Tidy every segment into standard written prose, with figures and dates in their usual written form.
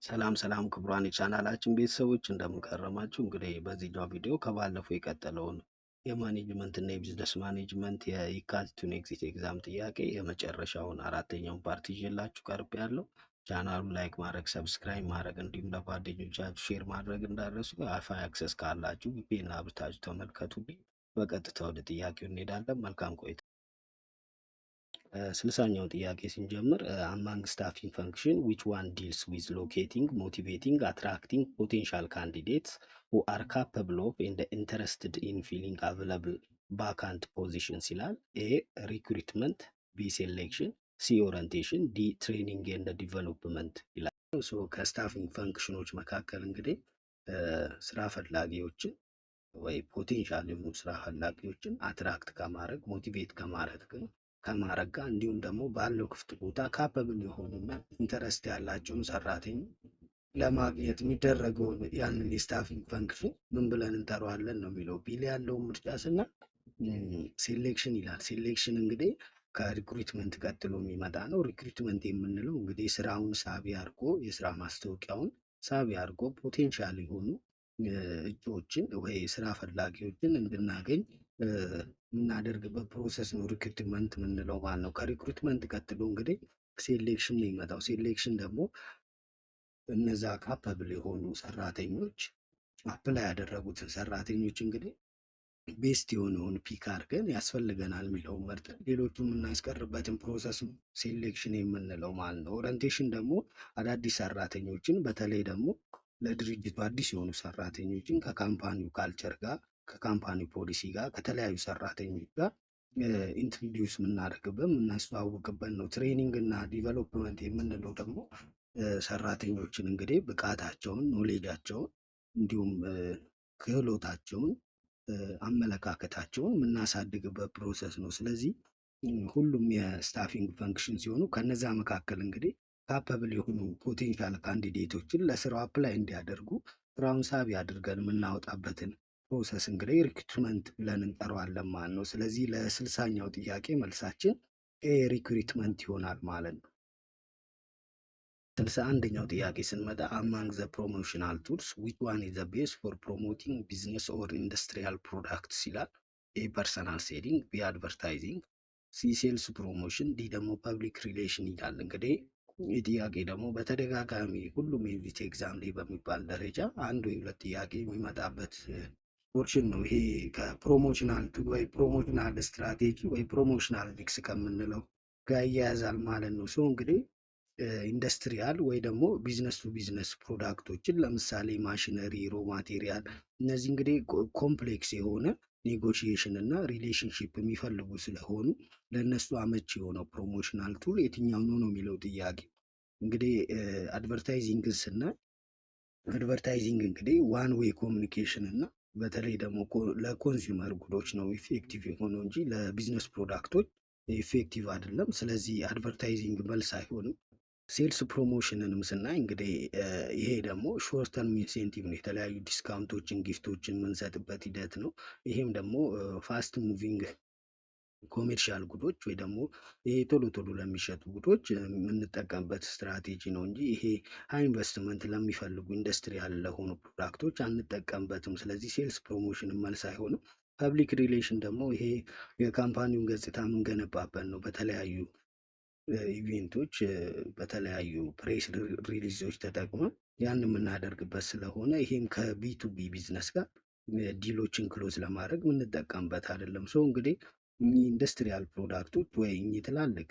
ሰላም ክቡራን የቻናላችን ቤተሰቦች እንደምን ከረማችሁ። እንግዲህ በዚህኛው ቪዲዮ ከባለፈው የቀጠለውን የማኔጅመንት እና የቢዝነስ ማኔጅመንት የየካቲቱን ኤግዚት ኤግዛም ጥያቄ የመጨረሻውን አራተኛውን ፓርቲ ይዤላችሁ ቀርቤያለሁ። ቻናሉን ላይክ ማድረግ፣ ሰብስክራይብ ማድረግ እንዲሁም ለጓደኞቻችሁ ሼር ማድረግ እንዳትረሱ። ዋይፋይ አክሰስ ካላችሁ ቪፒኤን አብርታችሁ ተመልከቱልኝ። በቀጥታ ወደ ጥያቄው እንሄዳለን። መልካም ቆይታ። 60ኛው ጥያቄ ስንጀምር አማንግ ስታፊንግ ፈንክሽን ዊች ዋን ዲልስ ዊዝ ሎኬቲንግ ሞቲቬቲንግ አትራክቲንግ ፖቴንሻል ካንዲዴትስ ሁ አር ካፓብል ኦፍ ኤንድ ኢንተረስትድ ኢን ፊሊንግ አቬለብል ቫካንት ፖዚሽንስ ይላል። ኤ ሪክሩትመንት፣ ቢ ሴሌክሽን፣ ሲ ኦሪንቴሽን፣ ዲ ትሬኒንግ ኤንድ ዲቨሎፕመንት ይላል። ከስታፊንግ ፈንክሽኖች መካከል እንግዲህ ስራ ፈላጊዎችን ወይ ፖቴንሻል የሆኑ ስራ ፈላጊዎችን አትራክት ከማድረግ ሞቲቬት ከማድረግ ጋር እንዲሁም ደግሞ ባለው ክፍት ቦታ ካፐብል የሆኑና ኢንተረስት ያላቸውን ሰራተኛ ለማግኘት የሚደረገውን ያንን የስታፊንግ ፈንክሽን ምን ብለን እንጠራዋለን ነው የሚለው። ቢል ያለውን ምርጫ ስና ሴሌክሽን ይላል። ሴሌክሽን እንግዲህ ከሪክሩትመንት ቀጥሎ የሚመጣ ነው። ሪክሩትመንት የምንለው እንግዲህ ስራውን ሳቢ አድርጎ የስራ ማስታወቂያውን ሳቢ አድርጎ ፖቴንሻል የሆኑ እጩዎችን ወይ ስራ ፈላጊዎችን እንድናገኝ የምናደርግበት ፕሮሰስ ነው ሪክሩትመንት የምንለው ማለት ነው። ከሪክሩትመንት ቀጥሎ እንግዲህ ሴሌክሽን ነው ይመጣው። ሴሌክሽን ደግሞ እነዛ ካፓብል የሆኑ ሰራተኞች አፕላይ ያደረጉትን ሰራተኞች እንግዲህ ቤስት የሆነውን ፒክ አድርገን ያስፈልገናል የሚለውን መርጠን ሌሎቹ የምናስቀርበትን ፕሮሰስ ነው ሴሌክሽን የምንለው ማለት ነው። ኦሪንቴሽን ደግሞ አዳዲስ ሰራተኞችን በተለይ ደግሞ ለድርጅቱ አዲስ የሆኑ ሰራተኞችን ከካምፓኒው ካልቸር ጋር ከካምፓኒው ፖሊሲ ጋር ከተለያዩ ሰራተኞች ጋር ኢንትሮዲውስ የምናደርግበት የምናስተዋውቅበት ነው። ትሬኒንግ እና ዲቨሎፕመንት የምንለው ደግሞ ሰራተኞችን እንግዲህ ብቃታቸውን፣ ኖሌጃቸውን እንዲሁም ክህሎታቸውን፣ አመለካከታቸውን የምናሳድግበት ፕሮሰስ ነው። ስለዚህ ሁሉም የስታፊንግ ፈንክሽን ሲሆኑ ከነዛ መካከል እንግዲህ ካፓብል የሆኑ ፖቴንሻል ካንዲዴቶችን ለስራው አፕላይ እንዲያደርጉ ስራውን ሳቢ አድርገን የምናወጣበትን ፕሮሰስ እንግዲህ ሪክሩትመንት ብለን እንጠራዋለን ማለት ነው። ስለዚህ ለ60ኛው ጥያቄ መልሳችን ኤ ሪክሩትመንት ይሆናል ማለት ነው። 61ኛው ጥያቄ ስንመጣ አማንግ ዘ ፕሮሞሽናል ቱልስ ዊች ዋን ኢዝ ዘ ቤስት ፎር ፕሮሞቲንግ ቢዝነስ ኦር ኢንዱስትሪያል ፕሮዳክትስ ይላል። ኤ ፐርሰናል ሴሊንግ፣ ቢ አድቨርታይዚንግ፣ ሲ ሴልስ ፕሮሞሽን፣ ዲ ደግሞ ፐብሊክ ሪሌሽን ይላል። እንግዲህ ይህ ጥያቄ ደግሞ በተደጋጋሚ ሁሉም የቪት ኤግዛም ላይ በሚባል ደረጃ አንድ ወይ ሁለት ጥያቄ የሚመጣበት ፖርሽን ነው። ይሄ ከፕሮሞሽናል ቱል ወይ ፕሮሞሽናል ስትራቴጂ ወይ ፕሮሞሽናል ሚክስ ከምንለው ጋር እያያዛል ማለት ነው። ሰው እንግዲህ ኢንዱስትሪያል ወይ ደግሞ ቢዝነስ ቱ ቢዝነስ ፕሮዳክቶችን ለምሳሌ ማሽነሪ፣ ሮ ማቴሪያል እነዚህ እንግዲህ ኮምፕሌክስ የሆነ ኔጎሽዬሽን እና ሪሌሽንሽፕ የሚፈልጉ ስለሆኑ ለእነሱ አመቺ የሆነው ፕሮሞሽናል ቱል የትኛው ነው የሚለው ጥያቄ። እንግዲህ አድቨርታይዚንግን ስናይ አድቨርታይዚንግ እንግዲህ ዋን ዌይ ኮሚኒኬሽን እና በተለይ ደግሞ ለኮንሱመር ጉዶች ነው ኢፌክቲቭ የሆነው እንጂ ለቢዝነስ ፕሮዳክቶች ኢፌክቲቭ አይደለም። ስለዚህ አድቨርታይዚንግ መልስ አይሆንም። ሴልስ ፕሮሞሽንንም ስናይ እንግዲህ ይሄ ደግሞ ሾርት ተርም ኢንሴንቲቭ ነው። የተለያዩ ዲስካውንቶችን ጊፍቶችን የምንሰጥበት ሂደት ነው። ይሄም ደግሞ ፋስት ሙቪንግ ኮሜርሻል ጉዶች ወይ ደግሞ ይሄ ቶሎ ቶሎ ለሚሸጡ ጉዶች የምንጠቀምበት ስትራቴጂ ነው እንጂ ይሄ ሃይ ኢንቨስትመንት ለሚፈልጉ ኢንዱስትሪያል ለሆኑ ፕሮዳክቶች አንጠቀምበትም። ስለዚህ ሴልስ ፕሮሞሽን መልስ አይሆንም። ፐብሊክ ሪሌሽን ደግሞ ይሄ የካምፓኒውን ገጽታ የምንገነባበት ነው። በተለያዩ ኢቬንቶች በተለያዩ ፕሬስ ሪሊዞች ተጠቅመን ያን የምናደርግበት ስለሆነ ይሄም ከቢቱቢ ቢዝነስ ጋር ዲሎችን ክሎዝ ለማድረግ የምንጠቀምበት አይደለም። ሰው እንግዲህ ኢንዱስትሪያል ፕሮዳክቶች ወይ ትላልቅ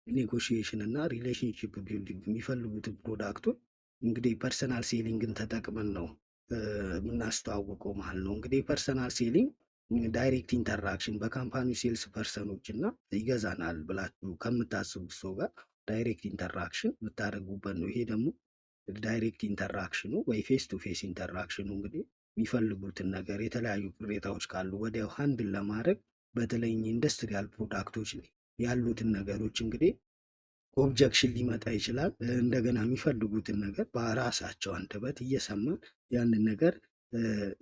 ኔጎሽዬሽን እና ሪሌሽንሽፕ ቢልዲንግ የሚፈልጉትን ፕሮዳክቶች እንግዲህ ፐርሰናል ሴሊንግን ተጠቅመን ነው የምናስተዋውቀው ማለት ነው። እንግዲህ ፐርሰናል ሴሊንግ ዳይሬክት ኢንተራክሽን በካምፓኒው ሴልስ ፐርሰኖች እና ይገዛናል ብላችሁ ከምታስቡት ሰው ጋር ዳይሬክት ኢንተራክሽን የምታደርጉበት ነው። ይሄ ደግሞ ዳይሬክት ኢንተራክሽኑ ወይ ፌስ ቱ ፌስ ኢንተራክሽኑ እንግዲህ የሚፈልጉትን ነገር የተለያዩ ቅሬታዎች ካሉ ወዲያው ሃንድል ለማድረግ በተለይ ኢንዱስትሪያል ፕሮዳክቶች ላይ ያሉትን ነገሮች እንግዲህ ኦብጀክሽን ሊመጣ ይችላል። እንደገና የሚፈልጉትን ነገር በራሳቸው አንደበት እየሰማን ያንን ነገር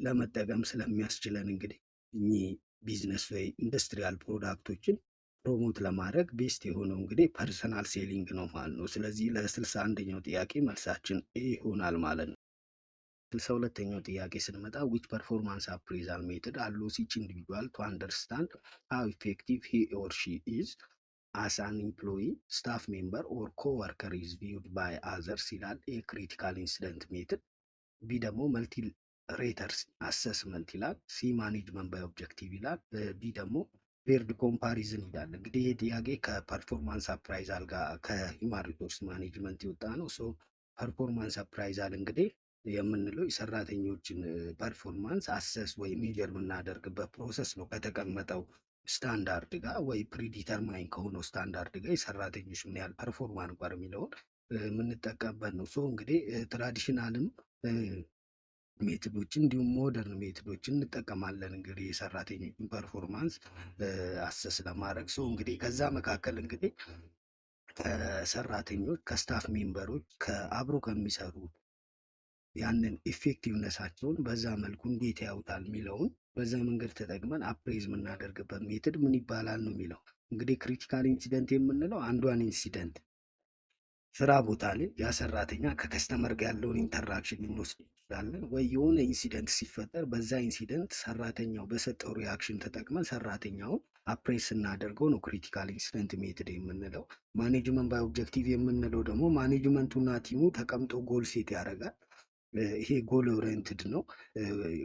ለመጠቀም ስለሚያስችለን እንግዲህ እኚህ ቢዝነስ ወይ ኢንዱስትሪያል ፕሮዳክቶችን ፕሮሞት ለማድረግ ቤስት የሆነው እንግዲህ ፐርሰናል ሴሊንግ ነው ማለት ነው። ስለዚህ ለ61ኛው ጥያቄ መልሳችን ኤ ይሆናል ማለት ነው። 62ኛው ጥያቄ ስንመጣ ዊች ፐርፎርማንስ አፕሬዛል ሜትድ አሎስ ኢች ኢንዲቪጁዋል ቱ አንደርስታንድ ሃው ኢፌክቲቭ ሂ ኦር ሺ ኢዝ አስ አን ኤምፕሎይ ስታፍ ሜምበር ኦር ኮወርከር ኢዝ ቪውድ ባይ አዘርስ ይላል። ኤ ክሪቲካል ኢንሲደንት ሜትድ፣ ቢ ደግሞ መልቲ ሬተርስ አሰስመንት ይላል። ሲ ማኔጅመንት ባይ ኦብጀክቲቭ ይላል። ዲ ደግሞ ፔርድ ኮምፓሪዝን ይላል። እንግዲህ ይህ ጥያቄ ከፐርፎርማንስ አፕራይዛል ጋር ከሂውማን ሪሶርስ ማኔጅመንት የወጣ ነው። ሶ ፐርፎርማንስ አፕራይዛል እንግዲህ የምንለው የሰራተኞችን ፐርፎርማንስ አሰስ ወይም ሜጀር የምናደርግበት ፕሮሰስ ነው። ከተቀመጠው ስታንዳርድ ጋር ወይ ፕሪዲተርማይን ከሆነው ስታንዳርድ ጋር የሰራተኞች ምን ያህል ፐርፎርማንስ ጋር የሚለውን የምንጠቀምበት ነው። ሶ እንግዲህ ትራዲሽናልም ሜትዶችን እንዲሁም ሞደርን ሜትዶችን እንጠቀማለን እንግዲህ የሰራተኞችን ፐርፎርማንስ አሰስ ለማድረግ። ሰው እንግዲህ ከዛ መካከል እንግዲህ ከሰራተኞች ከስታፍ ሜምበሮች ከአብሮ ከሚሰሩ ያንን ኢፌክቲቭነሳቸውን በዛ መልኩ እንዴት ያውጣል የሚለውን በዛ መንገድ ተጠቅመን አፕሬዝ የምናደርግበት ሜትድ ምን ይባላል ነው የሚለው። እንግዲህ ክሪቲካል ኢንሲደንት የምንለው አንዷን ኢንሲደንት ስራ ቦታ ላይ ያ ሰራተኛ ከከስተመር ጋር ያለውን ኢንተራክሽን ልንወስድ እንችላለን። ወይ የሆነ ኢንሲደንት ሲፈጠር በዛ ኢንሲደንት ሰራተኛው በሰጠው ሪያክሽን ተጠቅመን ሰራተኛውን አፕሬስ ስናደርገው ነው ክሪቲካል ኢንሲደንት ሜትድ የምንለው። ማኔጅመንት ባይ ኦብጀክቲቭ የምንለው ደግሞ ማኔጅመንቱና ቲሙ ተቀምጦ ጎል ሴት ያደርጋል። ይሄ ጎል ኦሪየንትድ ነው።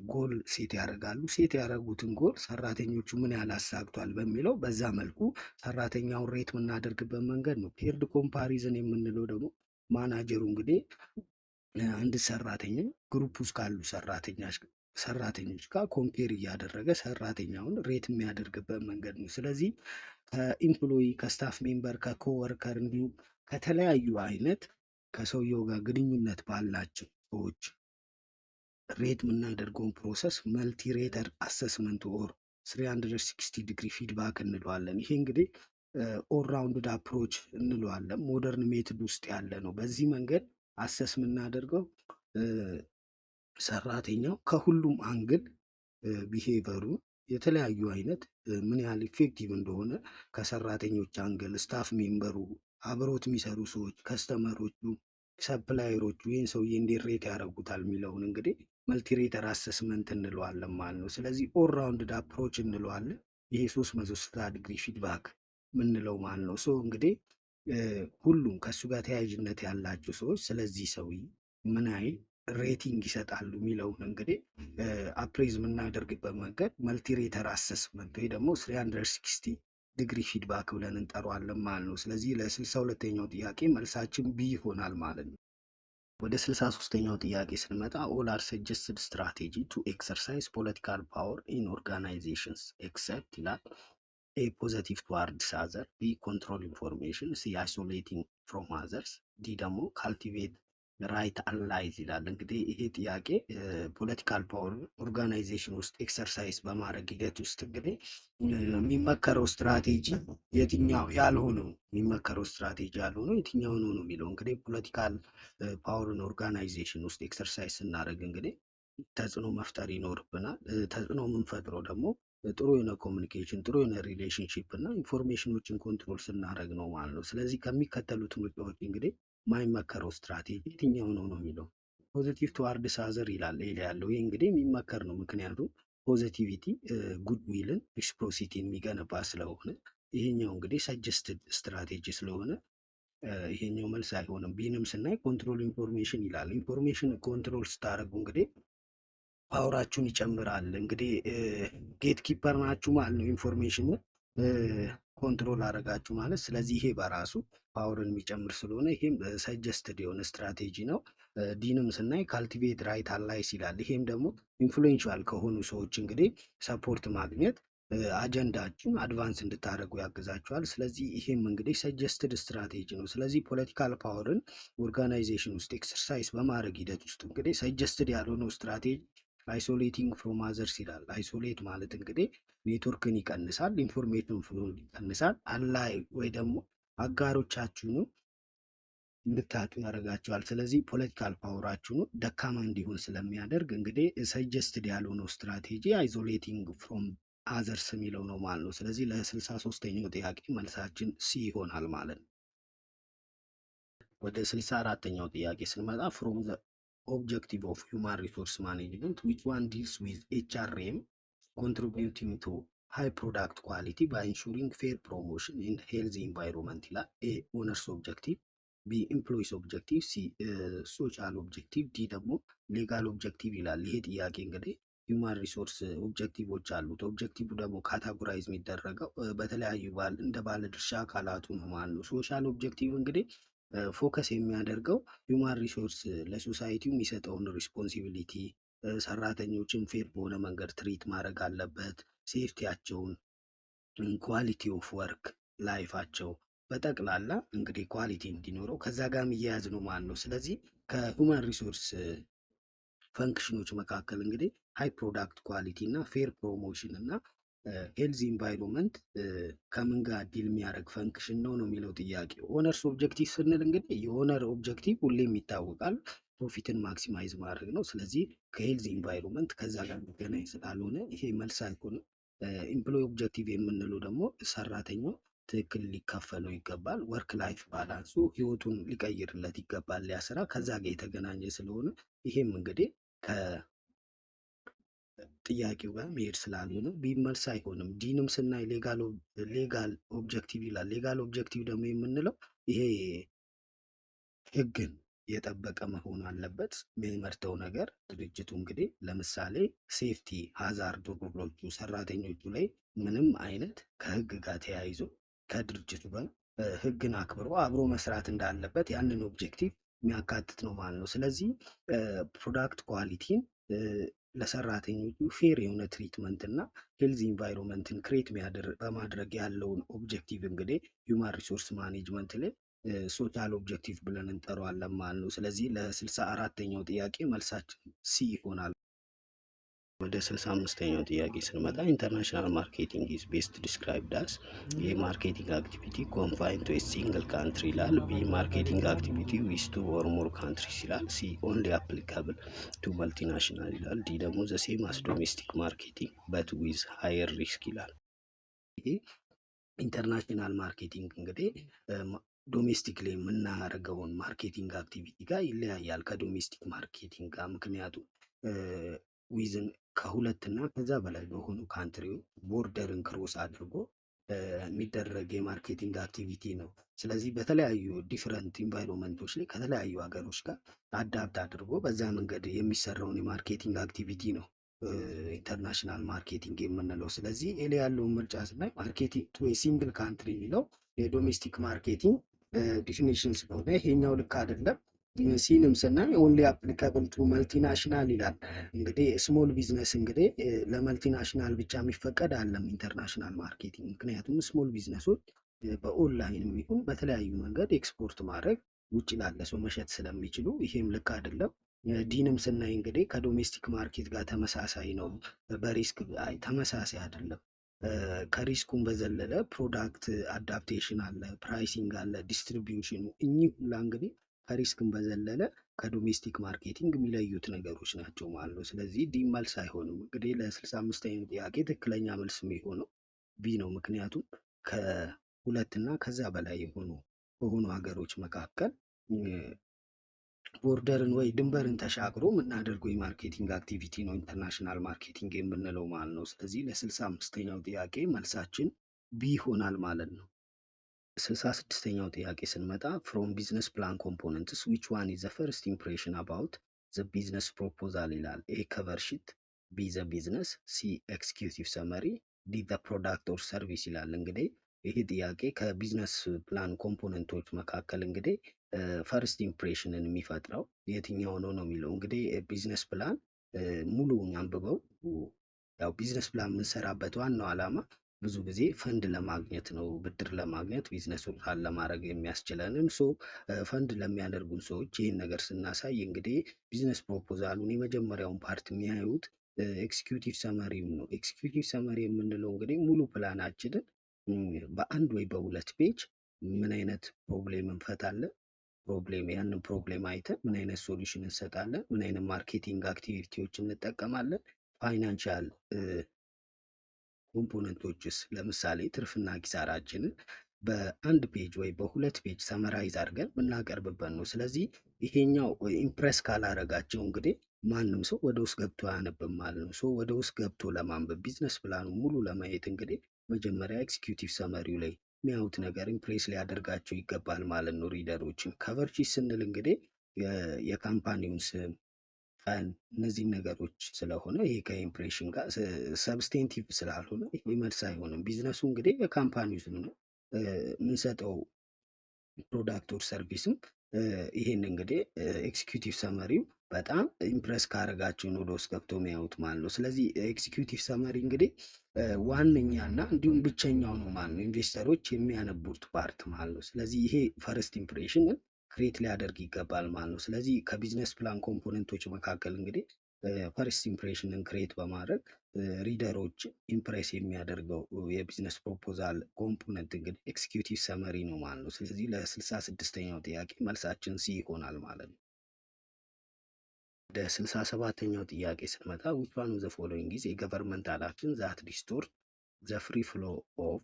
ጎል ሴት ያደርጋሉ። ሴት ያደረጉትን ጎል ሰራተኞቹ ምን ያህል አሳክቷል በሚለው በዛ መልኩ ሰራተኛውን ሬት የምናደርግበት መንገድ ነው። ፔርድ ኮምፓሪዝን የምንለው ደግሞ ማናጀሩ እንግዲህ አንድ ሰራተኛ ግሩፕ ውስጥ ካሉ ሰራተኞች ጋር ኮምፔር እያደረገ ሰራተኛውን ሬት የሚያደርግበት መንገድ ነው። ስለዚህ ከኢምፕሎይ ከስታፍ ሜምበር ከኮወርከር እንዲሁም ከተለያዩ አይነት ከሰውየው ጋር ግንኙነት ባላቸው ሰዎች ሬት የምናደርገውን ፕሮሰስ መልቲ ሬተር አሰስመንት ኦር 360 ዲግሪ ፊድባክ እንለዋለን። ይሄ እንግዲህ ኦል ራውንድድ አፕሮች እንለዋለን። ሞደርን ሜትድ ውስጥ ያለ ነው። በዚህ መንገድ አሰስ የምናደርገው ሰራተኛው ከሁሉም አንግል ቢሄቨሩ የተለያዩ አይነት ምን ያህል ኢፌክቲቭ እንደሆነ ከሰራተኞች አንግል፣ ስታፍ ሜምበሩ፣ አብሮት የሚሰሩ ሰዎች፣ ከስተመሮቹ፣ ሰፕላየሮቹ ይህን ሰውዬ እንዴት ሬት ያደርጉታል የሚለውን እንግዲህ መልቲሬተር አሰስመንት እንለዋለን ማለት ነው። ስለዚህ ኦል ራውንድድ አፕሮች እንለዋለን። ይሄ 360 ዲግሪ ፊድባክ ምንለው ማለት ነው። ሶ እንግዲህ ሁሉም ከእሱ ጋር ተያያዥነት ያላቸው ሰዎች ስለዚህ ሰውዬ ምን አይል ሬቲንግ ይሰጣሉ የሚለውን እንግዲህ አፕሬዝ የምናደርግበት መንገድ መልቲሬተር አሰስመንት ወይ ደግሞ 360 ዲግሪ ፊድባክ ብለን እንጠራዋለን ማለት ነው። ስለዚህ ለ62ኛው ጥያቄ መልሳችን ቢ ይሆናል ማለት ነው። ወደ 63ኛው ጥያቄ ስንመጣ ኦል አር ሰጀስትድ ስትራቴጂ ቱ ኤክሰርሳይዝ ፖለቲካል ፓወር ኢን ኦርጋናይዜሽንስ ኤክሰፕት ይላል። ኤ ፖዘቲቭ ቱዋርድስ አዘር፣ ቢ ኮንትሮል ኢንፎርሜሽን፣ ሲ አይሶሌቲንግ ፍሮም አዘርስ፣ ዲ ደግሞ ካልቲቬት ራይት አላይዝ ይላል። እንግዲህ ይሄ ጥያቄ ፖለቲካል ፓወር ኦርጋናይዜሽን ውስጥ ኤክሰርሳይዝ በማድረግ ሂደት ውስጥ እንግዲህ የሚመከረው ስትራቴጂ የትኛው ያልሆነው የሚመከረው ስትራቴጂ ያልሆነው የትኛው ነው ነው የሚለው። እንግዲህ ፖለቲካል ፓወርን ኦርጋናይዜሽን ውስጥ ኤክሰርሳይዝ ስናደርግ እንግዲህ ተጽዕኖ መፍጠር ይኖርብናል። ተጽዕኖ የምንፈጥረው ደግሞ ጥሩ የሆነ ኮሚኒኬሽን፣ ጥሩ የሆነ ሪሌሽንሽፕ እና ኢንፎርሜሽኖችን ኮንትሮል ስናደርግ ነው ማለት ነው። ስለዚህ ከሚከተሉት ምርጫዎች እንግዲህ ማይመከረው ስትራቴጂ የትኛው ነው ነው የሚለው። ፖዚቲቭ ቱዋርድስ አዘር ይላል ሌላ ያለው። ይህ እንግዲህ የሚመከር ነው። ምክንያቱም ፖዚቲቪቲ ጉድዊልን ሪስፕሮሲቲን የሚገነባ ስለሆነ፣ ይሄኛው እንግዲህ ሰጀስትድ ስትራቴጂ ስለሆነ ይሄኛው መልስ አይሆንም። ቢንም ስናይ ኮንትሮል ኢንፎርሜሽን ይላል። ኢንፎርሜሽን ኮንትሮል ስታደርጉ እንግዲህ ፓወራችሁን ይጨምራል። እንግዲህ ጌት ኪፐር ናችሁ ማለት ነው። ኢንፎርሜሽን ኮንትሮል አደረጋችሁ ማለት። ስለዚህ ይሄ በራሱ ፓወርን የሚጨምር ስለሆነ ይሄም ሰጀስትድ የሆነ ስትራቴጂ ነው። ዲንም ስናይ ካልቲቬት ራይት አላይስ ይላል። ይሄም ደግሞ ኢንፍሉዌንሻል ከሆኑ ሰዎች እንግዲህ ሰፖርት ማግኘት አጀንዳችሁን አድቫንስ እንድታደርጉ ያግዛችኋል። ስለዚህ ይሄም እንግዲህ ሰጀስትድ ስትራቴጂ ነው። ስለዚህ ፖለቲካል ፓወርን ኦርጋናይዜሽን ውስጥ ኤክሰርሳይዝ በማድረግ ሂደት ውስጥ እንግዲህ ሰጀስትድ ያልሆነው ስትራቴጂ አይሶሌቲንግ ፍሮም አዘርስ ይላል። አይሶሌት ማለት እንግዲህ ኔትወርክን ይቀንሳል፣ ኢንፎርሜሽን ፍሎ ይቀንሳል፣ አላይ ወይ ደግሞ አጋሮቻችሁን እንድታጡ ያደርጋቸዋል። ስለዚህ ፖለቲካል ፓወራችሁን ደካማ እንዲሆን ስለሚያደርግ እንግዲህ ሰጀስትድ ያልሆነው ስትራቴጂ አይዞሌቲንግ ፍሮም አዘርስ የሚለው ነው ማለት ነው። ስለዚህ ለ63ኛው ጥያቄ መልሳችን ሲ ይሆናል ማለት ነው። ወደ 64ኛው ጥያቄ ስንመጣ ፍሮም ዘ ኦብጀክቲቭ ኦፍ ሁማን ሪሶርስ ማኔጅመንት ዊች ዋን ዲልስ ዊዝ ኤችአርኤም ኮንትሪቢዩቲንግ ቱ ሃይ ፕሮዳክት ኳሊቲ ባይ ኢንሹሪንግ ፌር ፕሮሞሽን ኢን ሄልዚ ኢንቫይሮንመንት ይላል። ኤ ኦነርስ ኦብጀክቲቭ፣ ቢ ኢምፕሎይስ ኦብጀክቲቭ፣ ሲ ሶሻል ኦብጀክቲቭ፣ ዲ ደግሞ ሌጋል ኦብጀክቲቭ ይላል። ይሄ ጥያቄ እንግዲህ ሂውማን ሪሶርስ ኦብጀክቲቮች አሉት። ኦብጀክቲቭ ደግሞ ካታጎራይዝ የሚደረገው በተለያዩ እንደ ባለድርሻ አካላቱ ነው ማለት ነው። ሶሻል ኦብጀክቲቭ እንግዲህ ፎከስ የሚያደርገው ሂውማን ሪሶርስ ለሶሳይቲው የሚሰጠውን ሪስፖንሲቢሊቲ፣ ሰራተኞችን ፌር በሆነ መንገድ ትሪት ማድረግ አለበት፣ ሴፍቲያቸውን፣ ኳሊቲ ኦፍ ወርክ ላይፋቸው በጠቅላላ እንግዲህ ኳሊቲ እንዲኖረው ከዛ ጋር የሚያያዝ ነው ማለት ነው። ስለዚህ ከሂውማን ሪሶርስ ፈንክሽኖች መካከል እንግዲህ ሃይ ፕሮዳክት ኳሊቲ እና ፌር ፕሮሞሽን እና ሄልዚ ኢንቫይሮንመንት ከምን ጋር ዲል የሚያደርግ ፈንክሽን ነው የሚለው ጥያቄ። ኦነርስ ኦብጀክቲቭ ስንል እንግዲህ የኦነር ኦብጀክቲቭ ሁሌም ይታወቃል ፕሮፊትን ማክሲማይዝ ማድረግ ነው። ስለዚህ ከሄልዚ ኢንቫይሮንመንት ከዛ ጋር የሚገናኝ ስላልሆነ ይሄ መልስ አይሆንም። ኢምፕሎይ ኦብጀክቲቭ የምንለው ደግሞ ሰራተኛው ትክክል ሊከፈለው ይገባል። ወርክ ላይፍ ባላንሱ ህይወቱን ሊቀይርለት ይገባል ያ ስራ ከዛ ጋር የተገናኘ ስለሆነ ይሄም እንግዲህ ጥያቄው ጋር መሄድ ስላልሆነ ቢመልስ አይሆንም። ዲንም ስናይ ሌጋል ኦብጀክቲቭ ይላል። ሌጋል ኦብጀክቲቭ ደግሞ የምንለው ይሄ ህግን የጠበቀ መሆን አለበት። የሚመርተው ነገር ድርጅቱ እንግዲህ ለምሳሌ ሴፍቲ ሃዛርድ ሩሎቹ ሰራተኞቹ ላይ ምንም አይነት ከህግ ጋር ተያይዞ ከድርጅቱ ጋር ህግን አክብሮ አብሮ መስራት እንዳለበት ያንን ኦብጀክቲቭ የሚያካትት ነው ማለት ነው። ስለዚህ ፕሮዳክት ኳሊቲን ለሰራተኞቹ ፌር የሆነ ትሪትመንት እና ሄልዚ ኢንቫይሮንመንትን ክሬት በማድረግ ያለውን ኦብጀክቲቭ እንግዲህ ሂውማን ሪሶርስ ማኔጅመንት ላይ ሶሻል ኦብጀክቲቭ ብለን እንጠራዋለን ማለት ነው። ስለዚህ ለ64ኛው ጥያቄ መልሳችን ሲ ይሆናል። ወደ 65ኛው ጥያቄ ስንመጣ ኢንተርናሽናል ማርኬቲንግ ኢዝ ቤስት ዲስክራይብድ አስ የማርኬቲንግ አክቲቪቲ ኮንፋይንድ ቱ ሲንግል ካንትሪ ይላል። ቢ ማርኬቲንግ አክቲቪቲ ዊዝ ቱ ኦር ሞር ካንትሪስ ይላል። ሲ ኦንሊ አፕሊካብል ቱ መልቲናሽናል ይላል። ዲ ደግሞ ዘ ሴም አስ ዶሜስቲክ ማርኬቲንግ በት ዊዝ ሃየር ሪስክ ይላል። ይሄ ኢንተርናሽናል ማርኬቲንግ እንግዲህ ዶሜስቲክ ላይ የምናደርገውን ማርኬቲንግ አክቲቪቲ ጋር ይለያያል ከዶሜስቲክ ማርኬቲንግ ጋር። ምክንያቱም ዊዝን ከሁለት እና ከዛ በላይ በሆኑ ካንትሪዎች ቦርደርን ክሮስ አድርጎ የሚደረግ የማርኬቲንግ አክቲቪቲ ነው። ስለዚህ በተለያዩ ዲፍረንት ኢንቫይሮንመንቶች ላይ ከተለያዩ ሀገሮች ጋር አዳፕት አድርጎ በዛ መንገድ የሚሰራውን የማርኬቲንግ አክቲቪቲ ነው ኢንተርናሽናል ማርኬቲንግ የምንለው። ስለዚህ ኤሌ ያለውን ምርጫ ስናይ ማርኬቲንግ ቱ ሲንግል ካንትሪ የሚለው የዶሜስቲክ ማርኬቲንግ ዲፊኒሽን ስለሆነ ይሄኛው ልክ አይደለም። ሲንም ስናይ ኦንሊ አፕሊካብል ቱ መልቲናሽናል ይላል። እንግዲህ ስሞል ቢዝነስ እንግዲህ ለመልቲናሽናል ብቻ የሚፈቀድ አለም ኢንተርናሽናል ማርኬቲንግ። ምክንያቱም ስሞል ቢዝነሶች በኦንላይን የሚሆን በተለያዩ መንገድ ኤክስፖርት ማድረግ ውጭ ላለ ሰው መሸጥ ስለሚችሉ ይሄም ልክ አይደለም። ዲንም ስናይ እንግዲህ ከዶሜስቲክ ማርኬት ጋር ተመሳሳይ ነው። በሪስክ ተመሳሳይ አይደለም። ከሪስኩን በዘለለ ፕሮዳክት አዳፕቴሽን አለ፣ ፕራይሲንግ አለ፣ ዲስትሪቢዩሽኑ እኚህ ሁላ እንግዲህ ከሪስክን በዘለለ ከዶሜስቲክ ማርኬቲንግ የሚለዩት ነገሮች ናቸው ማለት ነው። ስለዚህ ዲ መልስ አይሆንም። እንግዲህ ለ65ኛው ጥያቄ ትክክለኛ መልስ የሚሆነው ቢ ነው። ምክንያቱም ከሁለት እና ከዛ በላይ በሆኑ ሀገሮች መካከል ቦርደርን ወይ ድንበርን ተሻግሮ የምናደርገው የማርኬቲንግ አክቲቪቲ ነው ኢንተርናሽናል ማርኬቲንግ የምንለው ማለት ነው። ስለዚህ ለ65ኛው ጥያቄ መልሳችን ቢ ይሆናል ማለት ነው። 66ኛው ጥያቄ ስንመጣ ፍሮም ቢዝነስ ፕላን ኮምፖነንትስ ዊች ዋን ኢዝ ዘ ፈርስት ኢምፕሬሽን አባውት ዘ ቢዝነስ ፕሮፖዛል ይላል። ኤ ከቨር ሺት፣ ቢ ዘ ቢዝነስ፣ ሲ ኤክስኪዩቲቭ ሰመሪ፣ ዲ ዘ ፕሮዳክት ኦር ሰርቪስ ይላል። እንግዲህ ይህ ጥያቄ ከቢዝነስ ፕላን ኮምፖነንቶች መካከል እንግዲህ ፈርስት ኢምፕሬሽንን የሚፈጥረው የትኛው ነው የሚለው። እንግዲህ ቢዝነስ ፕላን ሙሉውን አንብበው ያው ቢዝነስ ፕላን የምንሰራበት ዋናው ዓላማ ብዙ ጊዜ ፈንድ ለማግኘት ነው፣ ብድር ለማግኘት ቢዝነሱን ራን ለማድረግ የሚያስችለንን ፈንድ ለሚያደርጉን ሰዎች ይህን ነገር ስናሳይ እንግዲህ ቢዝነስ ፕሮፖዛሉን የመጀመሪያውን ፓርት የሚያዩት ኤክስኪዩቲቭ ሰመሪውን ነው። ኤክስኪዩቲቭ ሰመሪ የምንለው እንግዲህ ሙሉ ፕላናችንን በአንድ ወይ በሁለት ፔጅ ምን አይነት ፕሮብሌም እንፈታለን፣ ያንን ፕሮብሌም አይተን ምን አይነት ሶሉሽን እንሰጣለን፣ ምን አይነት ማርኬቲንግ አክቲቪቲዎች እንጠቀማለን፣ ፋይናንሻል ኮምፖነንቶችስ ለምሳሌ ትርፍና ኪሳራችንን በአንድ ፔጅ ወይ በሁለት ፔጅ ሰመራይዝ አድርገን የምናቀርብበት ነው። ስለዚህ ይሄኛው ኢምፕረስ ካላረጋቸው እንግዲህ ማንም ሰው ወደ ውስጥ ገብቶ አያነብም ማለት ነው። ሶ ወደ ውስጥ ገብቶ ለማንበብ ቢዝነስ ፕላኑ ሙሉ ለማየት እንግዲህ መጀመሪያ ኤክስኪዩቲቭ ሰመሪው ላይ የሚያዩት ነገር ኢምፕሬስ ሊያደርጋቸው ይገባል ማለት ነው ሪደሮችን። ከቨር ሺት ስንል እንግዲህ የካምፓኒውን ስም፣ ቀን፣ እነዚህን ነገሮች ስለሆነ ይሄ ከኢምፕሬሽን ጋር ሰብስቴንቲቭ ስላልሆነ ይሄ መልስ አይሆንም። ቢዝነሱ እንግዲህ የካምፓኒው ስም ነው። የምንሰጠው ፕሮዳክት ኦር ሰርቪስም ይሄን እንግዲህ ኤክስኪዩቲቭ ሰመሪው በጣም ኢምፕረስ ካረጋቸውን ወደ ውስጥ ገብቶ የሚያዩት ማለት ነው። ስለዚህ ኤክስኪዩቲቭ ሰመሪ እንግዲህ ዋነኛ እና እንዲሁም ብቸኛው ነው ማለት ነው፣ ኢንቨስተሮች የሚያነቡት ፓርት ማለት ነው። ስለዚህ ይሄ ፈርስት ኢምፕሬሽንን ክሬት ሊያደርግ ይገባል ማለት ነው። ስለዚህ ከቢዝነስ ፕላን ኮምፖነንቶች መካከል እንግዲህ ፈርስት ኢምፕሬሽንን ክሬት በማድረግ ሪደሮች ኢምፕሬስ የሚያደርገው የቢዝነስ ፕሮፖዛል ኮምፖነንት እንግዲህ ኤክስኪዩቲቭ ሰመሪ ነው ማለት ነው። ስለዚህ ለ66ኛው ጥያቄ መልሳችን ሲ ይሆናል ማለት ነው። ወደ 67ኛው ጥያቄ ስንመጣ which one of the following is a governmental action that distort the free flow of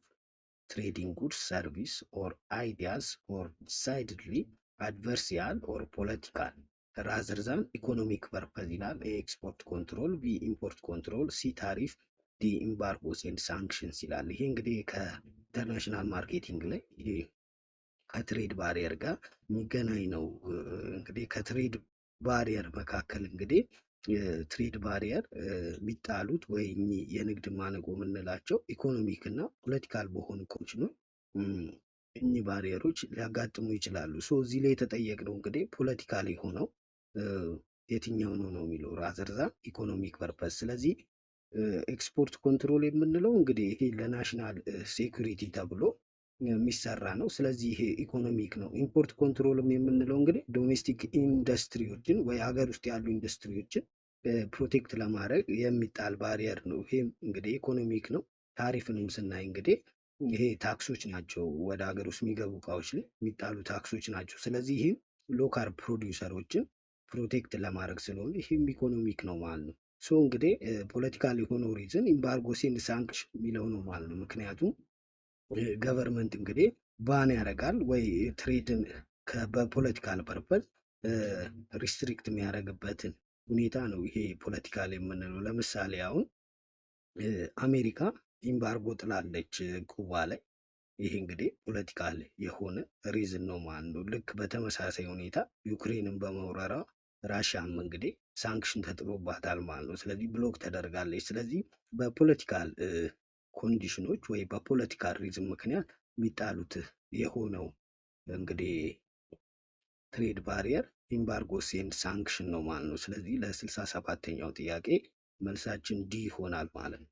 trading goods, service or ideas or decidedly adversarial or political rather than economic purpose ይላል። ኤክስፖርት ኮንትሮል፣ ቢ ኢምፖርት ኮንትሮል፣ ሲ ታሪፍ፣ ዲ ኢምባርጎስ ኤንድ ሳንክሽንስ ይላል። ይሄ እንግዲህ ከኢንተርናሽናል ማርኬቲንግ ላይ ይሄ ከትሬድ ባሪየር ጋር የሚገናኝ ነው። እንግዲህ ከትሬድ ባሪየር መካከል እንግዲህ የትሬድ ባሪየር የሚጣሉት ወይ የንግድ ማነቆ የምንላቸው ኢኮኖሚክ እና ፖለቲካል በሆኑ ኮች ነው። እኚህ ባሪየሮች ሊያጋጥሙ ይችላሉ። ሶ እዚህ ላይ የተጠየቅነው እንግዲህ ፖለቲካል የሆነው የትኛው ነው የሚለው ራዘርዛ ኢኮኖሚክ ፐርፐስ። ስለዚህ ኤክስፖርት ኮንትሮል የምንለው እንግዲህ ይሄ ለናሽናል ሴኩሪቲ ተብሎ የሚሰራ ነው። ስለዚህ ይሄ ኢኮኖሚክ ነው። ኢምፖርት ኮንትሮልም የምንለው እንግዲህ ዶሜስቲክ ኢንዱስትሪዎችን ወይ ሀገር ውስጥ ያሉ ኢንዱስትሪዎችን ፕሮቴክት ለማድረግ የሚጣል ባሪየር ነው። ይሄም እንግዲህ ኢኮኖሚክ ነው። ታሪፍንም ስናይ እንግዲህ ይሄ ታክሶች ናቸው፣ ወደ ሀገር ውስጥ የሚገቡ እቃዎች ላይ የሚጣሉ ታክሶች ናቸው። ስለዚህ ይህም ሎካል ፕሮዲውሰሮችን ፕሮቴክት ለማድረግ ስለሆነ ይህም ኢኮኖሚክ ነው ማለት ነው። ሶ እንግዲህ ፖለቲካል የሆነው ሪዝን ኢምባርጎስ ኤንድ ሳንክሽን የሚለው ነው ማለት ነው። ምክንያቱም ገቨርንመንት እንግዲህ ባን ያደርጋል ወይ ትሬድን በፖለቲካል ፐርፐዝ ሪስትሪክት የሚያደርግበትን ሁኔታ ነው ይሄ ፖለቲካል የምንለው። ለምሳሌ አሁን አሜሪካ ኢምባርጎ ጥላለች ኩባ ላይ። ይሄ እንግዲህ ፖለቲካል የሆነ ሪዝን ነው ማለት ነው። ልክ በተመሳሳይ ሁኔታ ዩክሬንን በመውረራ ራሽያም እንግዲህ ሳንክሽን ተጥሎባታል ማለት ነው። ስለዚህ ብሎክ ተደርጋለች። ስለዚህ በፖለቲካል ኮንዲሽኖች ወይ በፖለቲካል ሪዝም ምክንያት የሚጣሉት የሆነው እንግዲህ ትሬድ ባሪየር ኢምባርጎስ ኤንድ ሳንክሽን ነው ማለት ነው። ስለዚህ ለ67ኛው ጥያቄ መልሳችን ዲ ይሆናል ማለት ነው።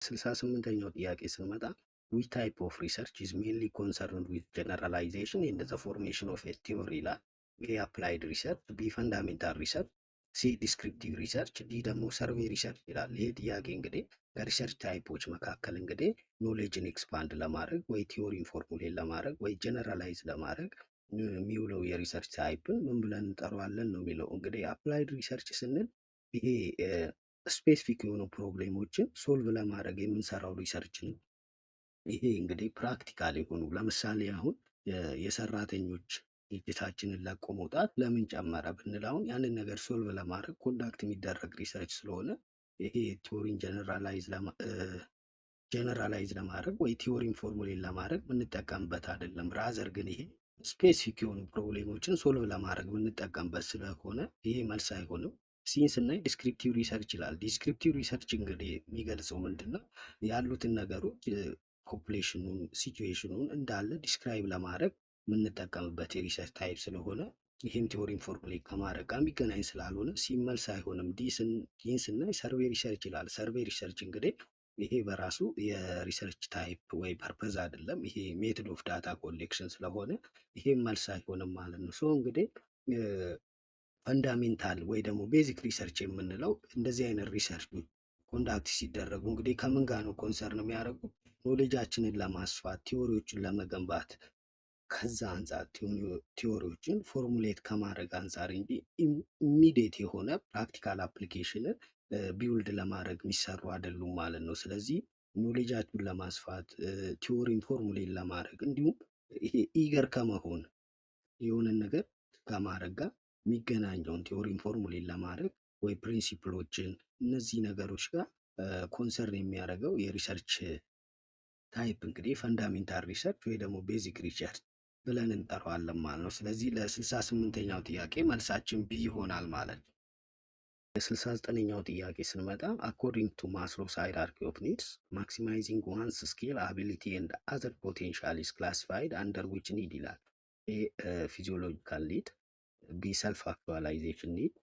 68ኛው ጥያቄ ስንመጣ which type of research is mainly concerned with generalization and the formation of a theory ይላል። ኤ አፕላይድ ሪሰርች፣ ቢ ፈንዳሜንታል ሪሰርች፣ ሲ ዲስክሪፕቲቭ ሪሰርች፣ ዲ ደግሞ ሰርቬይ ሪሰርች ይላል። ይሄ ጥያቄ እንግዲህ ከሪሰርች ታይፖች መካከል እንግዲህ ኖሌጅን ኤክስፓንድ ለማድረግ ወይ ቲዮሪን ፎርሙሌት ለማድረግ ወይ ጀነራላይዝ ለማድረግ የሚውለው የሪሰርች ታይፕን ምን ብለን እንጠራዋለን ነው የሚለው። እንግዲህ አፕላይድ ሪሰርች ስንል ይሄ ስፔሲፊክ የሆኑ ፕሮብሌሞችን ሶልቭ ለማድረግ የምንሰራው ሪሰርች ነው። ይሄ እንግዲህ ፕራክቲካል የሆኑ ለምሳሌ አሁን የሰራተኞች ድርጅታችንን ለቆ መውጣት ለምን ጨመረ ብንል አሁን ያንን ነገር ሶልቭ ለማድረግ ኮንዳክት የሚደረግ ሪሰርች ስለሆነ ይሄ ቲዮሪን ጀነራላይዝ ለማድረግ ወይ ቲዮሪን ፎርሙሌት ለማድረግ የምንጠቀምበት አይደለም። ራዘር ግን ይሄ ስፔሲፊክ የሆኑ ፕሮብሌሞችን ሶልቭ ለማድረግ የምንጠቀምበት ስለሆነ ይሄ መልስ አይሆንም። ሲን ስናይ ዲስክሪፕቲቭ ሪሰርች ይላል። ዲስክሪፕቲቭ ሪሰርች እንግዲህ የሚገልጸው ምንድነው ያሉትን ነገሮች ፖፑሌሽኑን፣ ሲቹዌሽኑን እንዳለ ዲስክራይብ ለማድረግ የምንጠቀምበት የሪሰርች ታይፕ ስለሆነ ይህም ቲዮሪን ፎርሙሌት ከማድረግ ጋር የሚገናኝ ስላልሆነ ሲመልስ አይሆንም። ዲን ስናይ ሰርቬይ ሪሰርች ይላል። ሰርቬይ ሪሰርች እንግዲህ ይሄ በራሱ የሪሰርች ታይፕ ወይ ፐርፐዝ አይደለም። ይሄ ሜቶድ ኦፍ ዳታ ኮሌክሽን ስለሆነ ይሄም መልስ አይሆንም ማለት ነው። ሶ እንግዲህ ፈንዳሜንታል ወይ ደግሞ ቤዚክ ሪሰርች የምንለው እንደዚህ አይነት ሪሰርች ኮንዳክት ሲደረጉ እንግዲህ ከምን ጋር ነው ኮንሰርን የሚያደርጉት? ኖሌጃችንን ለማስፋት ቲዎሪዎችን ለመገንባት ከዛ አንጻር ቲዎሪዎችን ፎርሙሌት ከማድረግ አንጻር እንጂ ኢሚዲየት የሆነ ፕራክቲካል አፕሊኬሽንን ቢውልድ ለማድረግ የሚሰሩ አይደሉም ማለት ነው። ስለዚህ ኖሌጃችሁን ለማስፋት ቲዎሪን ፎርሙሌን ለማድረግ እንዲሁም ይሄ ኢገር ከመሆን የሆነን ነገር ከማድረግ ጋር የሚገናኘውን ቲዎሪን ፎርሙሌን ለማድረግ ወይ ፕሪንሲፕሎችን እነዚህ ነገሮች ጋር ኮንሰርን የሚያደርገው የሪሰርች ታይፕ እንግዲህ ፈንዳሜንታል ሪሰርች ወይ ደግሞ ቤዚክ ሪሰርች ብለን እንጠራዋለን ማለት ነው። ስለዚህ ለ68ኛው ጥያቄ መልሳችን ቢ ይሆናል ማለት ነው። ለ69ኛው ጥያቄ ስንመጣ አኮርዲንግ ቱ ማስሎውስ ሃይራርኪ ኦፍ ኒድስ ማክሲማይዚንግ ዋንስ ስኪል አቢሊቲ ኤንድ አዘር ፖቴንሻል ኢዝ ክላሲፋይድ አንደር ዊች ኒድ ይላል። ኤ ፊዚዮሎጂካል ኒድ፣ ቢ ሰልፍ አክቹዋላይዜሽን ኒድ፣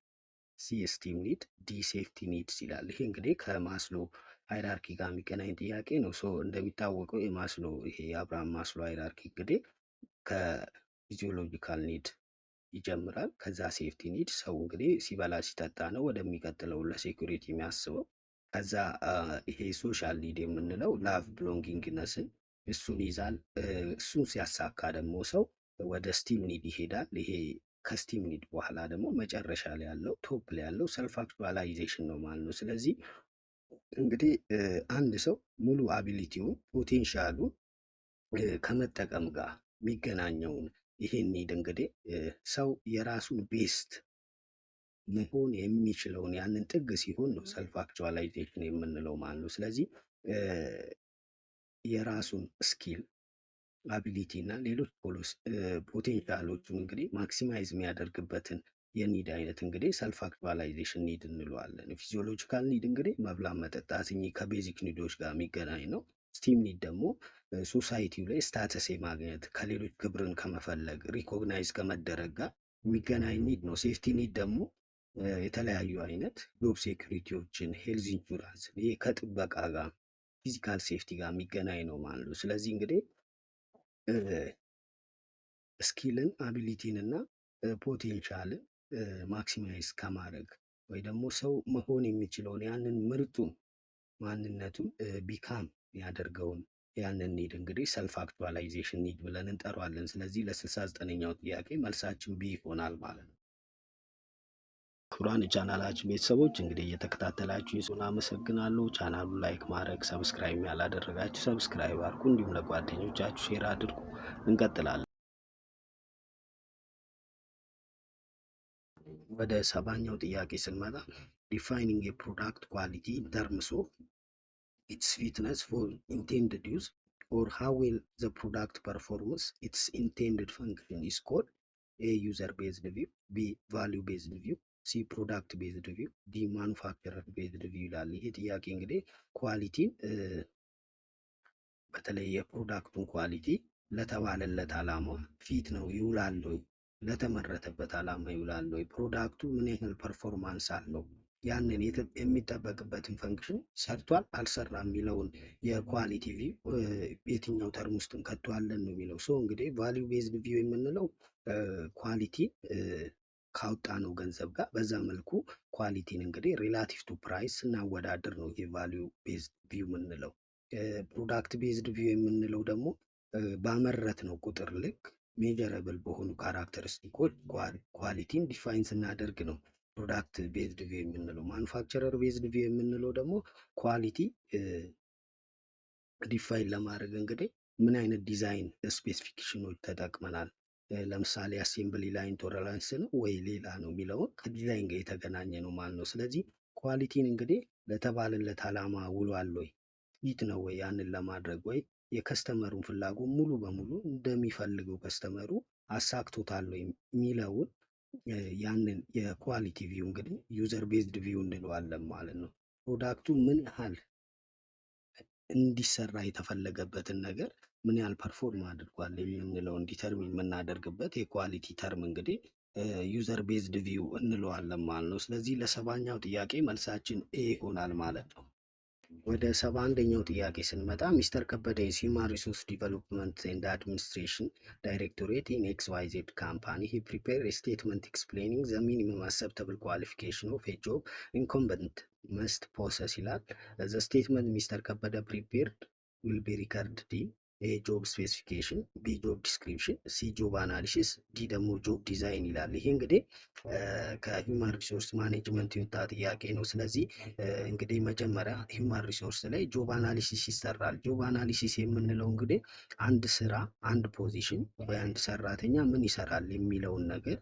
ሲ ስቲም ኒድ፣ ዲ ሴፍቲ ኒድስ ይላል። ይሄ እንግዲህ ከማስሎ ሃይራርኪ ጋር የሚገናኝ ጥያቄ ነው። ሶ እንደሚታወቀው የማስሎ ይሄ የአብርሃም ማስሎ ሃይራርኪ እንግዲህ ከፊዚዮሎጂካል ኒድ ይጀምራል። ከዛ ሴፍቲ ኒድ ሰው እንግዲህ ሲበላ ሲጠጣ ነው ወደሚቀጥለው ለሴኩሪቲ የሚያስበው። ከዛ ይሄ ሶሻል ኒድ የምንለው ላቭ ብሎንጊንግነስን እሱን ይዛል። እሱን ሲያሳካ ደግሞ ሰው ወደ ስቲም ኒድ ይሄዳል። ይሄ ከስቲም ኒድ በኋላ ደግሞ መጨረሻ ላይ ያለው ቶፕ ላይ ያለው ሰልፍ አክቹዋላይዜሽን ነው ማለት ነው። ስለዚህ እንግዲህ አንድ ሰው ሙሉ አቢሊቲውን ፖቴንሻሉ ከመጠቀም ጋር የሚገናኘውን ይሄን ኒድ እንግዲህ ሰው የራሱን ቤስት መሆን የሚችለውን ያንን ጥግ ሲሆን ነው ሰልፍ አክቹዋላይዜሽን የምንለው ማለት ነው። ስለዚህ የራሱን ስኪል አቢሊቲ እና ሌሎች ፖቴንሻሎቹን እንግዲህ ማክሲማይዝ የሚያደርግበትን የኒድ አይነት እንግዲህ ሰልፍ አክቹዋላይዜሽን ኒድ እንለዋለን። ፊዚዮሎጂካል ኒድ እንግዲህ መብላት መጠጣት ከቤዚክ ኒዶች ጋር የሚገናኝ ነው። ስቲም ኒድ ደግሞ ሶሳይቲው ላይ ስታተስ የማግኘት ከሌሎች ክብርን ከመፈለግ ሪኮግናይዝ ከመደረግ ጋር የሚገናኝ ኒድ ነው። ሴፍቲ ኒድ ደግሞ የተለያዩ አይነት ጆብ ሴኩሪቲዎችን፣ ሄልዝ ኢንሹራንስ፣ ይሄ ከጥበቃ ጋር ፊዚካል ሴፍቲ ጋር የሚገናኝ ነው ማለት ነው። ስለዚህ እንግዲህ ስኪልን አቢሊቲን እና ፖቴንሻልን ማክሲማይዝ ከማድረግ ወይ ደግሞ ሰው መሆን የሚችለውን ያንን ምርጡን ማንነቱን ቢካም ያደርገውን ያንን ኒድ እንግዲህ ሰልፍ አክቹዋላይዜሽን ኒድ ብለን እንጠራዋለን። ስለዚህ ለ69ኛው ጥያቄ መልሳችን ቢ ይሆናል ማለት ነው። ክቡራን የቻናላችን ቤተሰቦች እንግዲህ እየተከታተላችሁ ይሱን አመሰግናለሁ። ቻናሉ ላይክ ማድረግ ሰብስክራይብ ያላደረጋችሁ ሰብስክራይብ አድርጉ፣ እንዲሁም ለጓደኞቻችሁ ሼር አድርጉ። እንቀጥላለን። ወደ 70ኛው ጥያቄ ስንመጣ ዲፋይኒንግ የፕሮዳክት ኳሊቲ ኢን ተርምስ ኦፍ ኢትስ ፊትነስ ፎር ኢንቴንድድ ዩዝ ኦር ሃው ዌል ዘ ፕሮዳክት ፐርፎርምስ ኢትስ ኢንቴንድድ ፈንክሽን ኢዝ ኮልድ ኤ ዩዘር ቤዝድ ቪው፣ ቢ ቫሊዩ ቤዝድ ቪው፣ ሲ ፕሮዳክት ቤዝድ ቪው፣ ዲ ማኑፋክቸረር ቤዝድ ቪው ይላል። ይሄ ጥያቄ እንግዲህ ኳሊቲን በተለይ የፕሮዳክቱን ኳሊቲ ለተባለለት ዓላማ ፊት ነው ይውላል ወይ፣ ለተመረተበት ዓላማ ይውላል ወይ፣ ፕሮዳክቱ ምን ያህል ፐርፎርማንስ አለው፣ ያንን የሚጠበቅበትን ፈንክሽን ሰርቷል አልሰራም የሚለውን የኳሊቲ ቪው የትኛው ተርም ውስጥ እንከተዋለን ነው የሚለው። ሶ እንግዲህ ቫሊዩ ቤዝድ ቪው የምንለው ኳሊቲ ካወጣ ነው ገንዘብ ጋር በዛ መልኩ ኳሊቲን እንግዲህ ሪላቲቭ ቱ ፕራይስ ስናወዳድር ነው ይሄ ቫሊዩ ቤዝድ ቪው የምንለው። ፕሮዳክት ቤዝድ ቪው የምንለው ደግሞ ባመረት ነው ቁጥር ልክ ሜጀረብል በሆኑ ካራክተሪስቲኮች ኳሊቲን ዲፋይን ስናደርግ ነው ፕሮዳክት ቤዝድ ቪው የምንለው። ማኑፋክቸረር ቤዝድ ቪው የምንለው ደግሞ ኳሊቲ ዲፋይን ለማድረግ እንግዲህ ምን አይነት ዲዛይን ስፔሲፊኬሽኖች ተጠቅመናል፣ ለምሳሌ አሴምብሊ ላይን ቶለራንስ ነው ወይ ሌላ ነው የሚለውን ከዲዛይን ጋር የተገናኘ ነው ማለት ነው። ስለዚህ ኳሊቲን እንግዲህ ለተባለለት ዓላማ ውሏል ወይ፣ ፊት ነው ወይ ያንን ለማድረግ ወይ የከስተመሩን ፍላጎት ሙሉ በሙሉ እንደሚፈልገው ከስተመሩ አሳክቶታል ወይ የሚለውን ያንን የኳሊቲ ቪው እንግዲህ ዩዘር ቤዝድ ቪው እንለዋለን ማለት ነው። ፕሮዳክቱ ምን ያህል እንዲሰራ የተፈለገበትን ነገር ምን ያህል ፐርፎርም አድርጓል የምንለውን ዲተርሚን የምናደርግበት የኳሊቲ ተርም እንግዲህ ዩዘር ቤዝድ ቪው እንለዋለን ማለት ነው። ስለዚህ ለ70ኛው ጥያቄ መልሳችን ኤ ይሆናል ማለት ነው። ወደ 71ኛው ጥያቄ ስንመጣ ሚስተር ከበደ ሂውማን ሪሶርስ ዲቨሎፕመንት ኤንድ አድሚኒስትሬሽን ዳይሬክቶሬት ኢን ኤክስ ዋይ ዜድ ካምፓኒ ሂ ፕሪፔር ስቴትመንት ኤክስፕሌኒንግ ዘ ሚኒመም አክሰፕተብል ኳሊፊኬሽን ኦፍ ኤ ጆብ ኢንኮምበንት መስት ፖሰስ ይላል። ዘ ስቴትመንት ሚስተር ከበደ ፕሪፔርድ ዊል ቢ ሪከርድድ ኢን ኤ ጆብ ስፔሲፊኬሽን፣ ቢ ጆብ ዲስክሪፕሽን፣ ሲ ጆብ አናሊሲስ፣ ዲ ደግሞ ጆብ ዲዛይን ይላል። ይሄ እንግዲህ ከሂውማን ሪሶርስ ማኔጅመንት የወጣ ጥያቄ ነው። ስለዚህ እንግዲህ መጀመሪያ ሂውማን ሪሶርስ ላይ ጆብ አናሊሲስ ይሰራል። ጆብ አናሊሲስ የምንለው እንግዲህ አንድ ስራ፣ አንድ ፖዚሽን ወይ አንድ ሰራተኛ ምን ይሰራል የሚለውን ነገር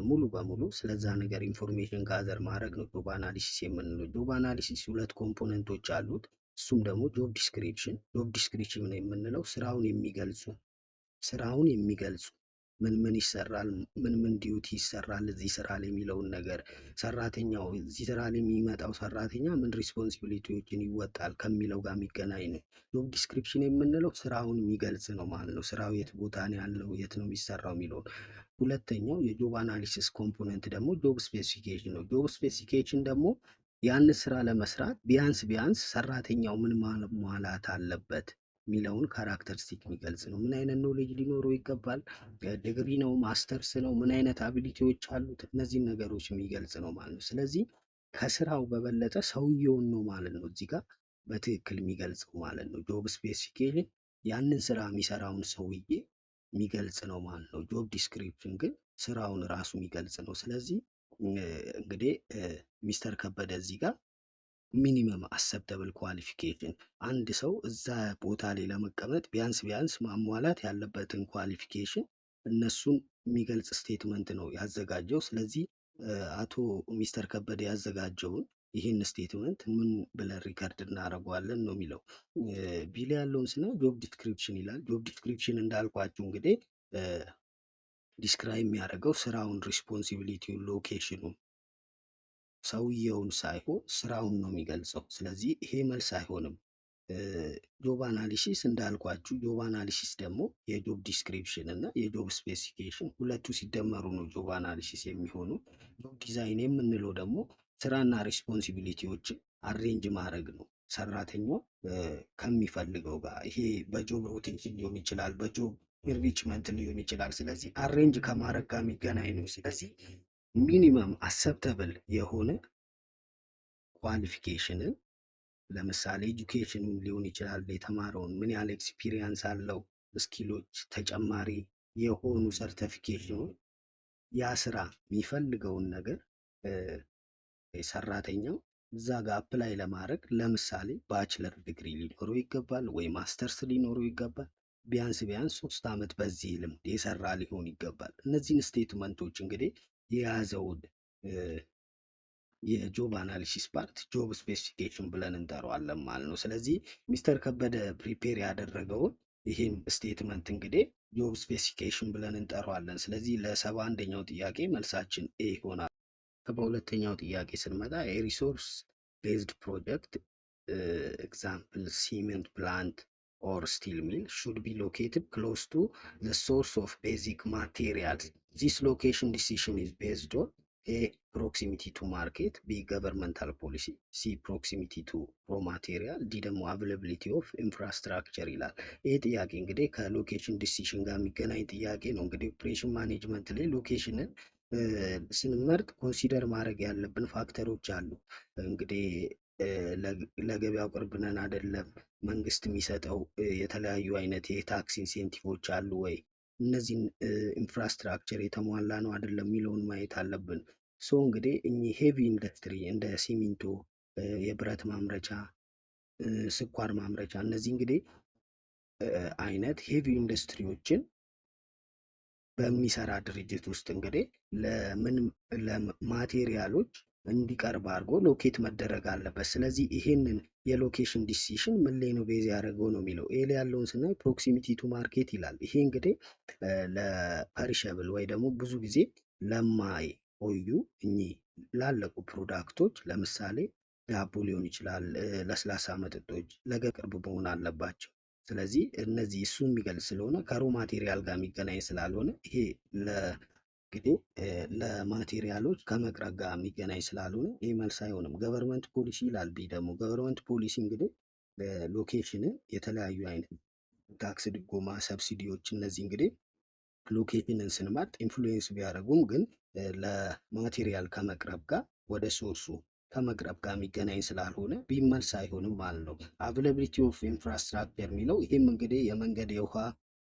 ሙሉ በሙሉ ስለዛ ነገር ኢንፎርሜሽን ጋዘር ማድረግ ነው ጆብ አናሊሲስ የምንለው። ጆብ አናሊሲስ ሁለት ኮምፖነንቶች አሉት። እሱም ደግሞ ጆብ ዲስክሪፕሽን። ጆብ ዲስክሪፕሽን የምንለው ስራውን የሚገልጹ ምን ምን ይሰራል፣ ምን ምን ዲዩቲ ይሰራል እዚህ ስራ ላይ የሚለውን ነገር ሰራተኛው እዚህ ስራ ላይ የሚመጣው ሰራተኛ ምን ሪስፖንሲቢሊቲዎችን ይወጣል ከሚለው ጋር የሚገናኝ ነው። ጆብ ዲስክሪፕሽን የምንለው ስራውን የሚገልጽ ነው ማለት ነው። ስራው የት ቦታ ነው ያለው፣ የት ነው የሚሰራው የሚለውን። ሁለተኛው የጆብ አናሊሲስ ኮምፖነንት ደግሞ ጆብ ስፔሲፊኬሽን ነው። ጆብ ስፔሲፊኬሽን ደግሞ ያን ስራ ለመስራት ቢያንስ ሰራተኛው ምን ማሟላት አለበት የሚለውን ካራክተሪስቲክ የሚገልጽ ነው። ምን አይነት ኖሌጅ ሊኖረው ይገባል፣ ዲግሪ ነው፣ ማስተርስ ነው፣ ምን አይነት አቢሊቲዎች አሉት፣ እነዚህን ነገሮች የሚገልጽ ነው ማለት ነው። ስለዚህ ከስራው በበለጠ ሰውየውን ነው ማለት ነው እዚህ ጋር በትክክል የሚገልጸው ማለት ነው። ጆብ ስፔሲፊኬሽን ያንን ስራ የሚሰራውን ሰውዬ የሚገልጽ ነው ማለት ነው። ጆብ ዲስክሪፕሽን ግን ስራውን ራሱ የሚገልጽ ነው። ስለዚህ እንግዲህ ሚስተር ከበደ እዚህ ጋር ሚኒመም አሰፕተብል ኳሊፊኬሽን አንድ ሰው እዛ ቦታ ላይ ለመቀመጥ ቢያንስ ማሟላት ያለበትን ኳሊፊኬሽን እነሱን የሚገልጽ ስቴትመንት ነው ያዘጋጀው። ስለዚህ አቶ ሚስተር ከበደ ያዘጋጀውን ይህን ስቴትመንት ምን ብለን ሪከርድ እናደርገዋለን ነው የሚለው። ቢላ ያለውን ስና ጆብ ዲስክሪፕሽን ይላል። ጆብ ዲስክሪፕሽን እንዳልኳችሁ እንግዲህ ዲስክራይብ የሚያደርገው ስራውን፣ ሪስፖንሲቢሊቲውን፣ ሎኬሽኑን ሰውየውን ሳይሆን ስራውን ነው የሚገልጸው። ስለዚህ ይሄ መልስ አይሆንም። ጆብ አናሊሲስ እንዳልኳችሁ ጆብ አናሊሲስ ደግሞ የጆብ ዲስክሪፕሽን እና የጆብ ስፔሲፊኬሽን ሁለቱ ሲደመሩ ነው ጆብ አናሊሲስ የሚሆኑ። ጆብ ዲዛይን የምንለው ደግሞ ስራና ሪስፖንሲቢሊቲዎችን አሬንጅ ማድረግ ነው ሰራተኛው ከሚፈልገው ጋር። ይሄ በጆብ ሮቴሽን ሊሆን ይችላል፣ በጆብ ኢንሪችመንት ሊሆን ይችላል። ስለዚህ አሬንጅ ከማድረግ ጋር የሚገናኝ ነው። ስለዚህ ሚኒመም አሰፕተብል የሆነ ኳሊፊኬሽንን ለምሳሌ ኤጁኬሽን ሊሆን ይችላል፣ የተማረውን ምን ያህል ኤክስፒሪየንስ አለው፣ ስኪሎች፣ ተጨማሪ የሆኑ ሰርቲፊኬሽኖች ያ ስራ የሚፈልገውን ነገር ሰራተኛው እዛ ጋር አፕላይ ለማድረግ ለምሳሌ ባችለር ዲግሪ ሊኖረው ይገባል ወይ ማስተርስ ሊኖረው ይገባል። ቢያንስ 3 ዓመት በዚህ ልምድ የሰራ ሊሆን ይገባል። እነዚህን ስቴትመንቶች እንግዲህ የያዘውን የጆብ አናሊሲስ ፓርት ጆብ ስፔሲፊኬሽን ብለን እንጠራዋለን ማለት ነው። ስለዚህ ሚስተር ከበደ ፕሪፔር ያደረገውን ይህን ስቴትመንት እንግዲህ ጆብ ስፔሲፊኬሽን ብለን እንጠራዋለን። ስለዚህ ለ71ኛው ጥያቄ መልሳችን ኤ ይሆናል። በሁለተኛው ጥያቄ ስንመጣ የሪሶርስ ቤዝድ ፕሮጀክት ኤግዛምፕል ሲሜንት ፕላንት or steel mill should be located close to the source of basic materials. This location decision is based on A. proximity to market, B. governmental policy, C. proximity to raw material, D ደግሞ availability of infrastructure ይላል። ይህ ጥያቄ እንግዲህ ከሎኬሽን ዲሲሽን ጋር የሚገናኝ ጥያቄ ነው። እንግዲህ ኦፕሬሽን ማኔጅመንት ላይ ሎኬሽንን ስንመርጥ ኮንሲደር ማድረግ ያለብን ፋክተሮች አሉ። እንግዲህ ለገበያው ቅርብ ነን አይደለም፣ መንግስት የሚሰጠው የተለያዩ አይነት የታክስ ኢንሴንቲቮች አሉ ወይ፣ እነዚህን ኢንፍራስትራክቸር የተሟላ ነው አይደለም የሚለውን ማየት አለብን። ሶ እንግዲህ እኚህ ሄቪ ኢንዱስትሪ እንደ ሲሚንቶ፣ የብረት ማምረቻ፣ ስኳር ማምረቻ እነዚህ እንግዲህ አይነት ሄቪ ኢንዱስትሪዎችን በሚሰራ ድርጅት ውስጥ እንግዲህ ለማቴሪያሎች እንዲቀርብ አድርጎ ሎኬት መደረግ አለበት። ስለዚህ ይሄንን የሎኬሽን ዲሲሽን ምን ላይ ነው ቤዝ ያደረገው ነው የሚለው። ኤ ላይ ያለውን ስናይ ፕሮክሲሚቲ ቱ ማርኬት ይላል። ይሄ እንግዲህ ለፐሪሸብል ወይ ደግሞ ብዙ ጊዜ ለማይቆዩ እኚህ ላለቁ ፕሮዳክቶች ለምሳሌ ዳቦ ሊሆን ይችላል፣ ለስላሳ መጠጦች ለቅርብ መሆን አለባቸው። ስለዚህ እነዚህ እሱ የሚገልጽ ስለሆነ ከሮ ማቴሪያል ጋር የሚገናኝ ስላልሆነ ይሄ እንግዲህ ለማቴሪያሎች ከመቅረብ ጋር የሚገናኝ ስላልሆነ ይህ መልስ አይሆንም። ገቨርንመንት ፖሊሲ ይላል። ቢ ደግሞ ገቨርንመንት ፖሊሲ እንግዲህ ሎኬሽንን የተለያዩ አይነት ታክስ ድጎማ፣ ሰብሲዲዎች እነዚህ እንግዲህ ሎኬሽንን ስንመርጥ ኢንፍሉዌንስ ቢያደርጉም ግን ለማቴሪያል ከመቅረብ ጋር ወደ ሶርሱ ከመቅረብ ጋር የሚገናኝ ስላልሆነ ቢመልስ አይሆንም ማለት ነው። አቬላቢሊቲ ኦፍ ኢንፍራስትራክቸር የሚለው ይህም እንግዲህ የመንገድ፣ የውሃ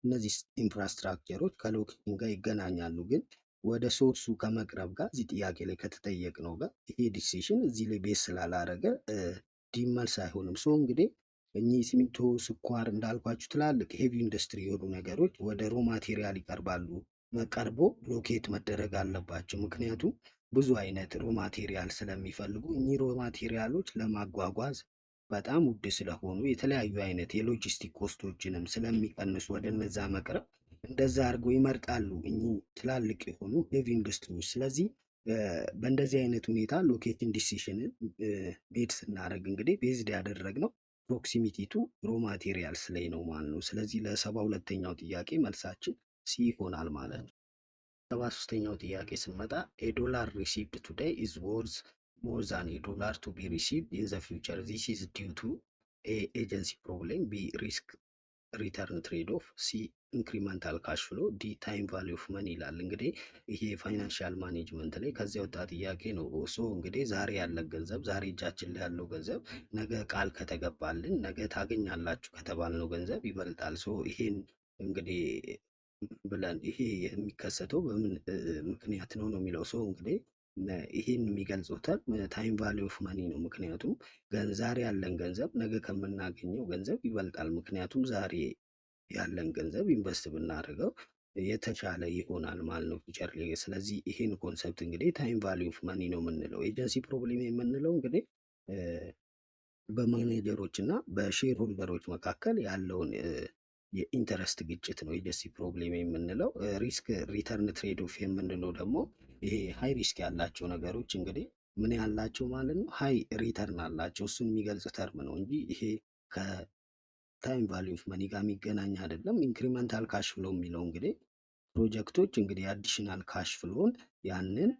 እነዚህ ኢንፍራስትራክቸሮች ከሎኬቲንግ ጋር ይገናኛሉ። ግን ወደ ሶርሱ ከመቅረብ ጋር እዚህ ጥያቄ ላይ ከተጠየቅነው ጋር ይሄ ዲሲሽን እዚህ ላይ ቤዝ ስላላረገ ዲመልስ አይሆንም። ሶ እንግዲህ እኚህ ሲሚንቶ፣ ስኳር እንዳልኳችሁ ትላልቅ ሄቪ ኢንዱስትሪ የሆኑ ነገሮች ወደ ሮ ማቴሪያል ይቀርባሉ። ቀርቦ ሎኬት መደረግ አለባቸው። ምክንያቱም ብዙ አይነት ሮ ማቴሪያል ስለሚፈልጉ እኚህ ሮ ማቴሪያሎች ለማጓጓዝ በጣም ውድ ስለሆኑ የተለያዩ አይነት የሎጂስቲክ ኮስቶችንም ስለሚቀንሱ ወደ እነዛ መቅረብ እንደዛ አድርገው ይመርጣሉ እኚህ ትላልቅ የሆኑ ሄቪ ኢንዱስትሪዎች። ስለዚህ በእንደዚህ አይነት ሁኔታ ሎኬቲንግ ዲሲሽንን ቤድ ስናደርግ እንግዲህ ቤዝድ ያደረግነው ፕሮክሲሚቲ ቱ ሮ ማቴሪያልስ ላይ ነው ማለት ነው። ስለዚህ ለ72ኛው ጥያቄ መልሳችን ሲ ይሆናል ማለት ነው። 73ኛው ጥያቄ ስንመጣ $1 received today is worth more than $1 to be received in the future. This is due to A. agency problem, B. risk return trade-off፣ ሲ ኢንክሪመንታል ካሽ ፍሎ፣ ዲ ታይም ቫሊዩ ኦፍ መኒ ይላል። እንግዲህ ይሄ ፋይናንሻል ማኔጅመንት ላይ ከዚያ ወጣ ጥያቄ ነው። ሶ እንግዲህ ዛሬ ያለ ገንዘብ፣ ዛሬ እጃችን ላይ ያለው ገንዘብ ነገ ቃል ከተገባልን፣ ነገ ታገኛላችሁ ከተባልነው ገንዘብ ይበልጣል። ሶ ይሄን እንግዲህ ብለን ይሄ የሚከሰተው በምን ምክንያት ነው የሚለው ሰው እንግዲህ ይሄን የሚገልጸው ተርም ታይም ቫሊዩ ኦፍ መኒ ነው። ምክንያቱም ዛሬ ያለን ገንዘብ ነገ ከምናገኘው ገንዘብ ይበልጣል። ምክንያቱም ዛሬ ያለን ገንዘብ ኢንቨስት ብናደርገው የተሻለ ይሆናል ማለት ነው ፊውቸር ላይ። ስለዚህ ይሄን ኮንሰፕት እንግዲህ ታይም ቫሊዩ ኦፍ መኒ ነው የምንለው። ኤጀንሲ ፕሮብሌም የምንለው እንግዲህ በማኔጀሮች እና በሼር ሆልደሮች መካከል ያለውን የኢንተረስት ግጭት ነው ኤጀንሲ ፕሮብሌም የምንለው። ሪስክ ሪተርን ትሬድ ኦፍ የምንለው ደግሞ ይሄ ሃይ ሪስክ ያላቸው ነገሮች እንግዲህ ምን ያላቸው ማለት ነው ሃይ ሪተርን አላቸው። እሱን የሚገልጽ ተርም ነው እንጂ ይሄ ከታይም ቫሊዩ ኦፍ መኒ ጋር የሚገናኝ አይደለም። ኢንክሪመንታል ካሽ ፍሎ የሚለው እንግዲህ ፕሮጀክቶች እንግዲህ አዲሽናል ካሽ ፍሎን ያንን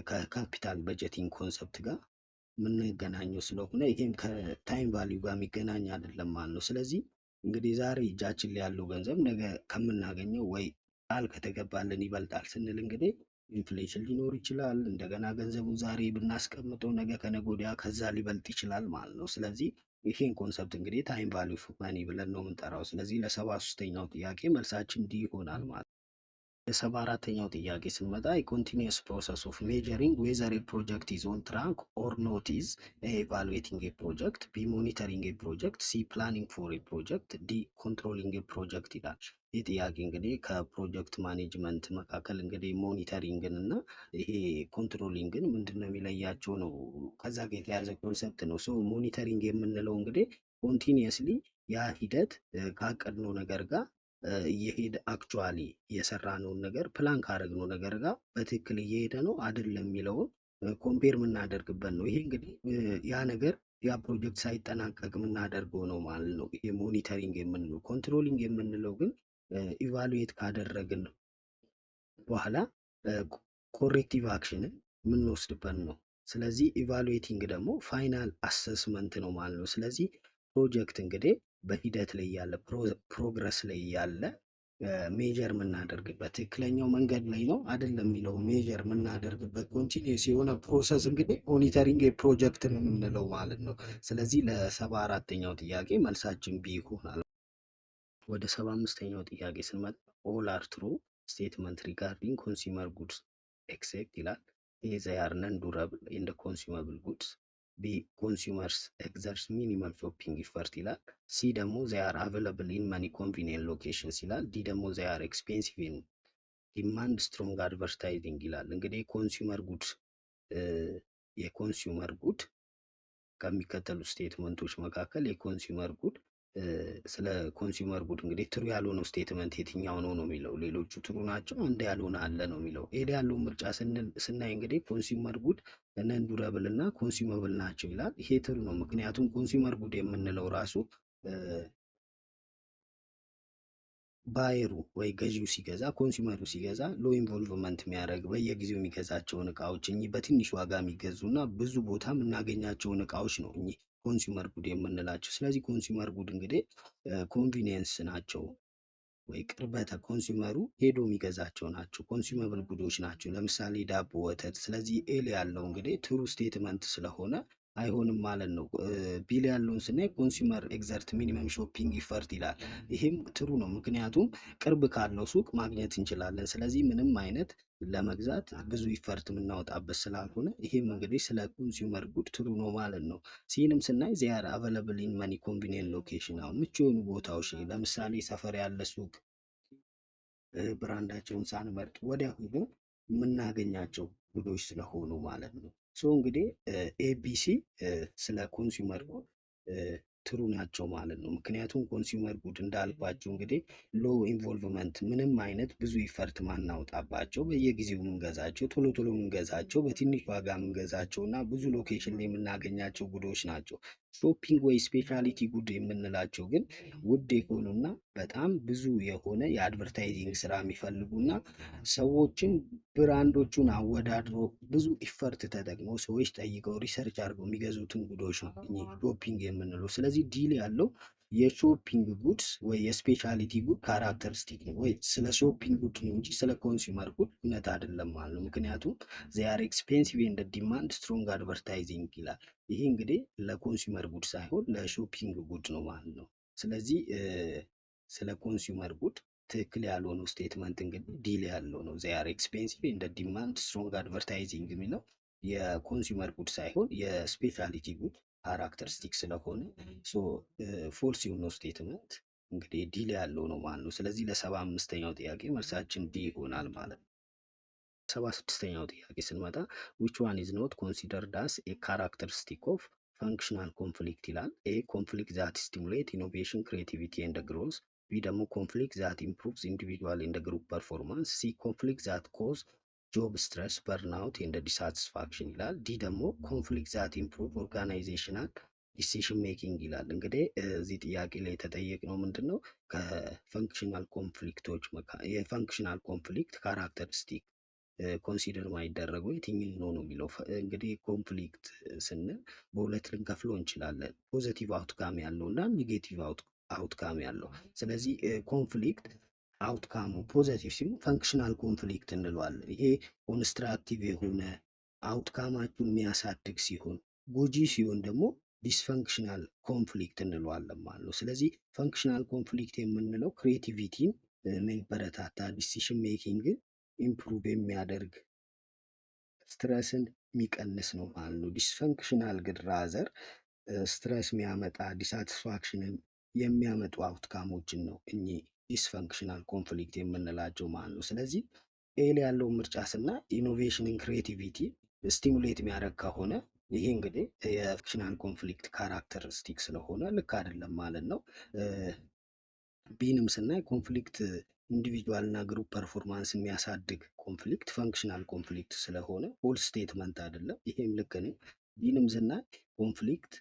ከካፒታል በጀቲንግ ኮንሰፕት ጋር የምንገናኘው ስለሆነ ይሄም ከታይም ቫሊዩ ጋር የሚገናኝ አይደለም ማለት ነው። ስለዚህ እንግዲህ ዛሬ እጃችን ላይ ያለው ገንዘብ ነገ ከምናገኘው ወይ ቃል ከተገባልን ይበልጣል ስንል እንግዲህ ኢንፍሌሽን ሊኖር ይችላል። እንደገና ገንዘቡን ዛሬ ብናስቀምጠው ነገ ከነገ ወዲያ ከዛ ሊበልጥ ይችላል ማለት ነው። ስለዚህ ይሄን ኮንሰፕት እንግዲህ ታይም ቫሊዩ ኦፍ መኒ ብለን ነው የምንጠራው። ስለዚህ ለ73ኛው ጥያቄ መልሳችን ዲ ይሆናል ማለት ነው። ለ74ኛው ጥያቄ ስንመጣ የኮንቲኒየስ ፕሮሰስ ኦፍ ሜጀሪንግ ዌዘር ኤ ፕሮጀክት ኢዝ ኦን ትራክ ኦር ኖት ኢዝ ኤቫሉዌቲንግ ኤ ፕሮጀክት፣ ቢ ሞኒተሪንግ ኤ ፕሮጀክት፣ ሲ ፕላኒንግ ፎር ኤ ፕሮጀክት፣ ዲ ኮንትሮሊንግ ኤ ፕሮጀክት ይላል። ይህ ጥያቄ እንግዲህ ከፕሮጀክት ማኔጅመንት መካከል እንግዲህ ሞኒተሪንግን እና ይሄ ኮንትሮሊንግን ምንድን ነው የሚለያቸው ነው። ከዛ ጋር የተያዘ ኮንሰፕት ነው። ሶ ሞኒተሪንግ የምንለው እንግዲህ ኮንቲኒየስሊ ያ ሂደት ካቀድነው ነገር ጋር እየሄደ አክቹዋሊ የሰራነውን ነገር ፕላን ካደረግነው ነገር ጋር በትክክል እየሄደ ነው አይደለም የሚለውን ኮምፔር የምናደርግበት ነው። ይሄ እንግዲህ ያ ነገር ያ ፕሮጀክት ሳይጠናቀቅ የምናደርገው ነው ማለት ነው። ይሄ ሞኒተሪንግ የምንለው። ኮንትሮሊንግ የምንለው ግን ኢቫሉዌት ካደረግን በኋላ ኮሬክቲቭ አክሽንን የምንወስድበት ነው። ስለዚህ ኢቫሉዌቲንግ ደግሞ ፋይናል አሰስመንት ነው ማለት ነው። ስለዚህ ፕሮጀክት እንግዲህ በሂደት ላይ ያለ ፕሮግረስ ላይ ያለ ሜጀር የምናደርግበት ትክክለኛው መንገድ ላይ ነው አይደለም የሚለው ሜጀር የምናደርግበት ኮንቲኒየስ የሆነ ፕሮሰስ እንግዲህ ሞኒተሪንግ የፕሮጀክት ነው የምንለው ማለት ነው። ስለዚህ ለ74ኛው ጥያቄ መልሳችን ቢ ይሆናል። ወደ 75ኛው ጥያቄ ስንመጣ ኦል አር ትሩ ስቴትመንት ሪጋርዲንግ ኮንሱመር ጉድስ ኤክሴፕት ይላል። ኤ ዘይ አር ነን ዱረብል ኢንደ ኮንሱመብል ጉድስ፣ ቢ ኮንሱመርስ ኤግዘርስ ሚኒመም ሾፒንግ ኢፈርት ይላል። ሲ ደግሞ ዘይ አር አቬለብል ኢን መኒ ኮንቪኒየንት ሎኬሽንስ ይላል። ዲ ደግሞ ዘይ አር ኤክስፔንሲቭ ኢን ዲማንድ ስትሮንግ አድቨርታይዚንግ ይላል። እንግዲህ ኮንሱመር ጉድ የኮንሱመር ጉድ ከሚከተሉ ስቴትመንቶች መካከል የኮንሱመር ጉድ ስለ ኮንሱመር ጉድ እንግዲህ ትሩ ያልሆነው ስቴትመንት የትኛው ነው ነው የሚለው። ሌሎቹ ትሩ ናቸው፣ አንድ ያልሆነ አለ ነው የሚለው። ኤድ ያለውን ምርጫ ስናይ እንግዲህ ኮንሱመር ጉድ ነን ዱረብል እና ኮንሱመብል ናቸው ይላል። ይሄ ትሩ ነው። ምክንያቱም ኮንሱመር ጉድ የምንለው ራሱ ባየሩ ወይ ገዢው ሲገዛ ኮንሱመሩ ሲገዛ ሎ ኢንቮልቭመንት የሚያደርግ በየጊዜው የሚገዛቸውን እቃዎች እኚህ በትንሽ ዋጋ የሚገዙ እና ብዙ ቦታ የምናገኛቸውን እቃዎች ነው እኚህ ኮንሱመር ጉድ የምንላቸው። ስለዚህ ኮንሱመር ጉድ እንግዲህ ኮንቪኒየንስ ናቸው ወይ ቅርበተ ኮንሱመሩ ሄዶ የሚገዛቸው ናቸው። ኮንሱመብል ጉዶች ናቸው። ለምሳሌ ዳቦ፣ ወተት። ስለዚህ ኤል ያለው እንግዲህ ትሩ ስቴትመንት ስለሆነ አይሆንም ማለት ነው። ቢል ያለውን ስናይ ኮንሱመር ኤግዘርት ሚኒመም ሾፒንግ ኢፈርት ይላል። ይሄም ትሩ ነው፣ ምክንያቱም ቅርብ ካለው ሱቅ ማግኘት እንችላለን። ስለዚህ ምንም አይነት ለመግዛት ብዙ ኢፈርት የምናወጣበት ስላልሆነ ይሄም እንግዲህ ስለ ኮንሱመር ጉድ ትሩ ነው ማለት ነው። ሲንም ስናይ ዚያር አቬለብል ኢን መኒ ኮንቪኒየንት ሎኬሽን፣ አሁን ምቹ የሆኑ ቦታዎች ለምሳሌ ሰፈር ያለ ሱቅ ብራንዳቸውን ሳንመርጥ ወዲያ ሄዶ የምናገኛቸው ጉዶች ስለሆኑ ማለት ነው። ሶ እንግዲህ ኤቢሲ ስለ ኮንሱመር ጉድ ትሩ ናቸው ማለት ነው። ምክንያቱም ኮንሱመር ጉድ እንዳልኳቸው እንግዲህ ሎ ኢንቮልቭመንት፣ ምንም አይነት ብዙ ኢፈርት ማናወጣባቸው፣ በየጊዜው የምንገዛቸው፣ ቶሎ ቶሎ የምንገዛቸው፣ በትንሽ ዋጋ የምንገዛቸው እና ብዙ ሎኬሽን ላይ የምናገኛቸው ጉዶች ናቸው። ሾፒንግ ወይ ስፔሻሊቲ ጉድ የምንላቸው ግን ውድ የሆኑና በጣም ብዙ የሆነ የአድቨርታይዚንግ ስራ የሚፈልጉና ሰዎችን ብራንዶቹን አወዳድሮ ብዙ ኢፈርት ተጠቅመው ሰዎች ጠይቀው ሪሰርች አድርገው የሚገዙትን ጉዶች ነው ሾፒንግ የምንለው። ስለዚህ ዲል ያለው የሾፒንግ ጉድስ ወይ የስፔሻሊቲ ጉድ ካራክተሪስቲክ ነው ወይ ስለ ሾፒንግ ጉድ ነው እንጂ ስለ ኮንሱመር ጉድ እውነት አይደለም ማለት ነው። ምክንያቱም ዚያር ኤክስፔንሲቭ ኤንድ ዲማንድ ስትሮንግ አድቨርታይዚንግ ይላል። ይሄ እንግዲህ ለኮንሱመር ጉድ ሳይሆን ለሾፒንግ ጉድ ነው ማለት ነው። ስለዚህ ስለ ኮንሱመር ጉድ ትክክል ያልሆነው ስቴትመንት እንግዲህ ዲል ያለው ነው። ዚያር ኤክስፔንሲቭ እንደ ዲማንድ ስትሮንግ አድቨርታይዚንግ የሚለው የኮንሱመር ጉድ ሳይሆን የስፔሻሊቲ ጉድ ካራክተሪስቲክ ስለሆነ ፎልስ የሆነው ስቴትመንት እንግዲህ ዲል ያለው ነው ማለት ነው። ስለዚህ ለ75ኛው ጥያቄ መልሳችን ዲ ይሆናል ማለት ነው። 76ኛው ጥያቄ ስንመጣ ዊች ዋን ኢዝ ኖት ኮንሲደርድ አስ ኤ ካራክተሪስቲክ ኦፍ ፈንክሽናል ኮንፍሊክት ይላል። ኤ ኮንፍሊክት ዛት ስቲሙሌት ኢኖቬሽን ክሬቲቪቲ ኤንድ ግሮዝ፣ ቢ ደግሞ ኮንፍሊክት ዛት ኢምፕሩቭስ ኢንዲቪጁዋል ኤንድ ግሩፕ ፐርፎርማንስ፣ ሲ ኮንፍሊክት ዛት ኮዝ ጆብ ስትረስ በርንአውት ኤንድ ዲሳቲስፋክሽን ይላል። ዲ ደግሞ ኮንፍሊክት ዛት ኢምፕሩቭ ኦርጋናይዜሽናል ዲሲሽን ሜኪንግ ይላል። እንግዲህ እዚህ ጥያቄ ላይ የተጠየቅነው ምንድን ነው? ከፈንክሽናል ኮንፍሊክቶች የፈንክሽናል ኮንፍሊክት ካራክተሪስቲክ ኮንሲደር ማይደረገው የትኛው ነው ነው የሚለው። እንግዲህ ኮንፍሊክት ስንል በሁለት ልንከፍለው እንችላለን፣ ፖዘቲቭ አውትካም ያለው እና ኔጌቲቭ አውትካም ያለው። ስለዚህ ኮንፍሊክት አውትካሙ ፖዘቲቭ ሲሆን ፈንክሽናል ኮንፍሊክት እንለዋለን። ይሄ ኮንስትራክቲቭ የሆነ አውትካማችሁን የሚያሳድግ ሲሆን፣ ጎጂ ሲሆን ደግሞ ዲስፈንክሽናል ኮንፍሊክት እንለዋለን ማለት ነው። ስለዚህ ፈንክሽናል ኮንፍሊክት የምንለው ክሬቲቪቲን የሚበረታታ ዲሲሽን ሜኪንግን ኢምፕሩቭ የሚያደርግ ስትረስን የሚቀንስ ነው ማለት ነው። ዲስፈንክሽናል ግን ራዘር ስትረስ የሚያመጣ ዲሳቲስፋክሽንን የሚያመጡ አውትካሞችን ነው እኚህ ዲስፈንክሽናል ኮንፍሊክት የምንላቸው ማለት ነው። ስለዚህ ኤል ያለውን ምርጫ ስና ኢኖቬሽንን ክሬቲቪቲ ስቲሙሌት የሚያደርግ ከሆነ ይሄ እንግዲህ የፈንክሽናል ኮንፍሊክት ካራክተሪስቲክ ስለሆነ ልክ አይደለም ማለት ነው። ቢንም ስናይ ኮንፍሊክት ኢንዲቪጁዋል እና ግሩፕ ፐርፎርማንስ የሚያሳድግ ኮንፍሊክት ፈንክሽናል ኮንፍሊክት ስለሆነ ፎልስ ስቴትመንት አይደለም። ይሄም ልክ ነው። ቢንም ስናይ ኮንፍሊክት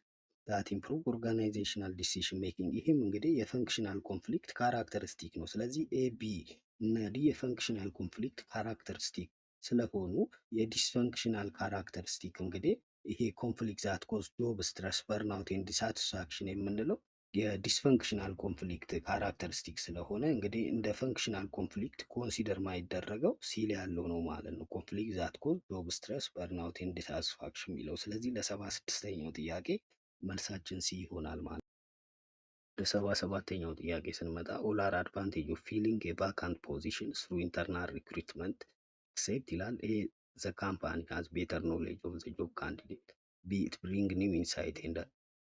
ዛት ኢምፕሩቭ ኦርጋናይዜሽናል ዲሲሽን ሜኪንግ፣ ይህም እንግዲህ የፈንክሽናል ኮንፍሊክት ካራክተሪስቲክ ነው። ስለዚህ ኤ ቢ እና ዲ የፈንክሽናል ኮንፍሊክት ካራክተሪስቲክ ስለሆኑ የዲስፈንክሽናል ካራክተሪስቲክ እንግዲህ ይሄ ኮንፍሊክት ዛት ኮዝ ጆብ ስትረስ በርንአውት ኤንድ ዲሳቲስፋክሽን የምንለው የዲስፈንክሽናል ኮንፍሊክት ካራክተሪስቲክ ስለሆነ እንግዲህ እንደ ፈንክሽናል ኮንፍሊክት ኮንሲደር ማይደረገው ሲል ያለው ነው ማለት ነው። ኮንፍሊክት ዛት ኮዝ ጆብ ስትረስ በርንአውት ኤንድ ዲሳቲስፋክሽን የሚለው። ስለዚህ ለ76ኛው ጥያቄ መልሳችን ሲ ይሆናል ማለት ነው። ለ77ኛው ጥያቄ ስንመጣ ኦል አር አድቫንቴጅ ኦፍ ፊሊንግ የቫካንት ፖዚሽን ስሩ ኢንተርናል ሪክሩትመንት ኤክሴፕት ይላል። ኤ ዘ ካምፓኒ ሃዝ ቤተር ኖሌጅ ኦፍ ዘ ጆብ ካንዲዴት፣ ቢ ኢት ብሪንግ ኒው ኢንሳይት ኤንድ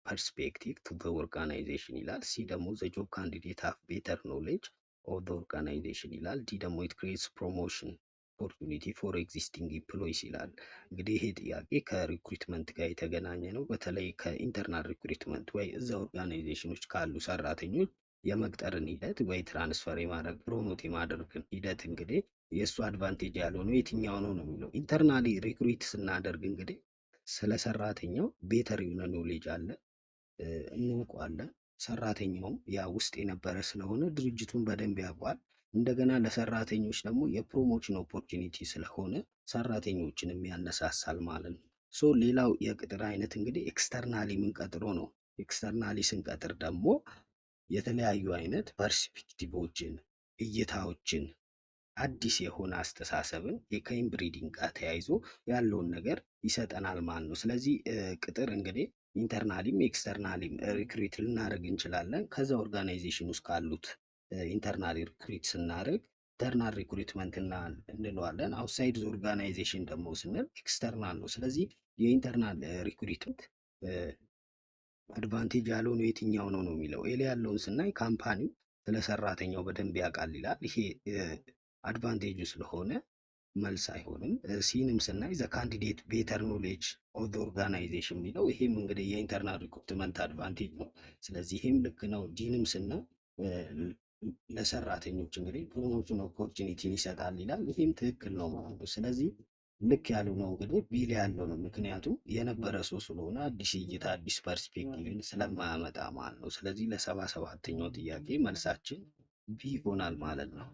ፐርስፔክቲቭ ቱ ዘ ኦርጋናይዜሽን ይላል። ሲ ደግሞ ዘ ጆብ ካንዲዴት ሃቭ ቤተር ኖሌጅ ኦፍ ዘ ኦርጋናይዜሽን ይላል። ዲ ደግሞ ኢት ክሬትስ ፕሮሞሽን ኦፖርቹኒቲ ፎር ኤግዚስቲንግ ኢምፕሎይስ ይላል። እንግዲህ ይሄ ጥያቄ ከሪክሩትመንት ጋር የተገናኘ ነው። በተለይ ከኢንተርናል ሪክሩትመንት ወይ እዛ ኦርጋናይዜሽኖች ካሉ ሰራተኞች የመቅጠርን ሂደት ወይ ትራንስፈር የማድረግ ፕሮሞት የማድረግን ሂደት እንግዲህ የእሱ አድቫንቴጅ ያልሆነው የትኛው ነው ነው የሚለው። ኢንተርናሊ ሪክሩት ስናደርግ እንግዲህ ስለ ሰራተኛው ቤተር የሆነ ኖሌጅ አለ፣ እናውቀዋለን። ሰራተኛውም ያ ውስጥ የነበረ ስለሆነ ድርጅቱን በደንብ ያውቋል። እንደገና ለሰራተኞች ደግሞ የፕሮሞሽን ኦፖርቹኒቲ ስለሆነ ሰራተኞችንም ያነሳሳል ማለት ነው። ሶ ሌላው የቅጥር አይነት እንግዲህ ኤክስተርናሊ የምንቀጥሮ ነው። ኤክስተርናሊ ስንቀጥር ደግሞ የተለያዩ አይነት ፐርስፔክቲቮችን እይታዎችን አዲስ የሆነ አስተሳሰብን ከኢንብሪዲንግ ጋር ተያይዞ ያለውን ነገር ይሰጠናል ማለት ነው። ስለዚህ ቅጥር እንግዲህ ኢንተርናሊም ኤክስተርናሊም ሪክሪት ልናደርግ እንችላለን። ከዛ ኦርጋናይዜሽን ውስጥ ካሉት ኢንተርናል ሪክሪት ስናደርግ ኢንተርናል ሪክሩትመንት እንለዋለን። አውትሳይድ ኦርጋናይዜሽን ደግሞ ስንል ኤክስተርናል ነው። ስለዚህ የኢንተርናል ሪክሩትመንት አድቫንቴጅ ያልሆነው የትኛው ነው ነው የሚለው። ኤሌ ያለውን ስናይ ካምፓኒው ስለ ሰራተኛው በደንብ ያውቃል ይላል። ይሄ አድቫንቴጁ ስለሆነ መልስ አይሆንም። ሲንም ስናይ ዘ ካንዲዴት ቤተር ኖሌጅ ኦፍ ዘ ኦርጋናይዜሽን የሚለው ይሄም እንግዲህ የኢንተርናል ሪክሩትመንት አድቫንቴጅ ነው። ስለዚህ ይሄም ልክ ነው። ዲንም ስናይ ለሰራተኞች እንግዲህ ፕሮሞሽን ኦፖርቹኒቲን ይሰጣል ይላል። ይሄም ትክክል ነው ማለት ነው። ስለዚህ ልክ ያሉ ነው እንግዲህ ቢል ያለው ነው። ምክንያቱም የነበረ ሰው ስለሆነ አዲስ እይታ አዲስ ፐርስፔክቲቭን ስለማያመጣ ማለት ነው። ስለዚህ ለ77ኛው ጥያቄ መልሳችን ቢ ይሆናል ማለት ነው።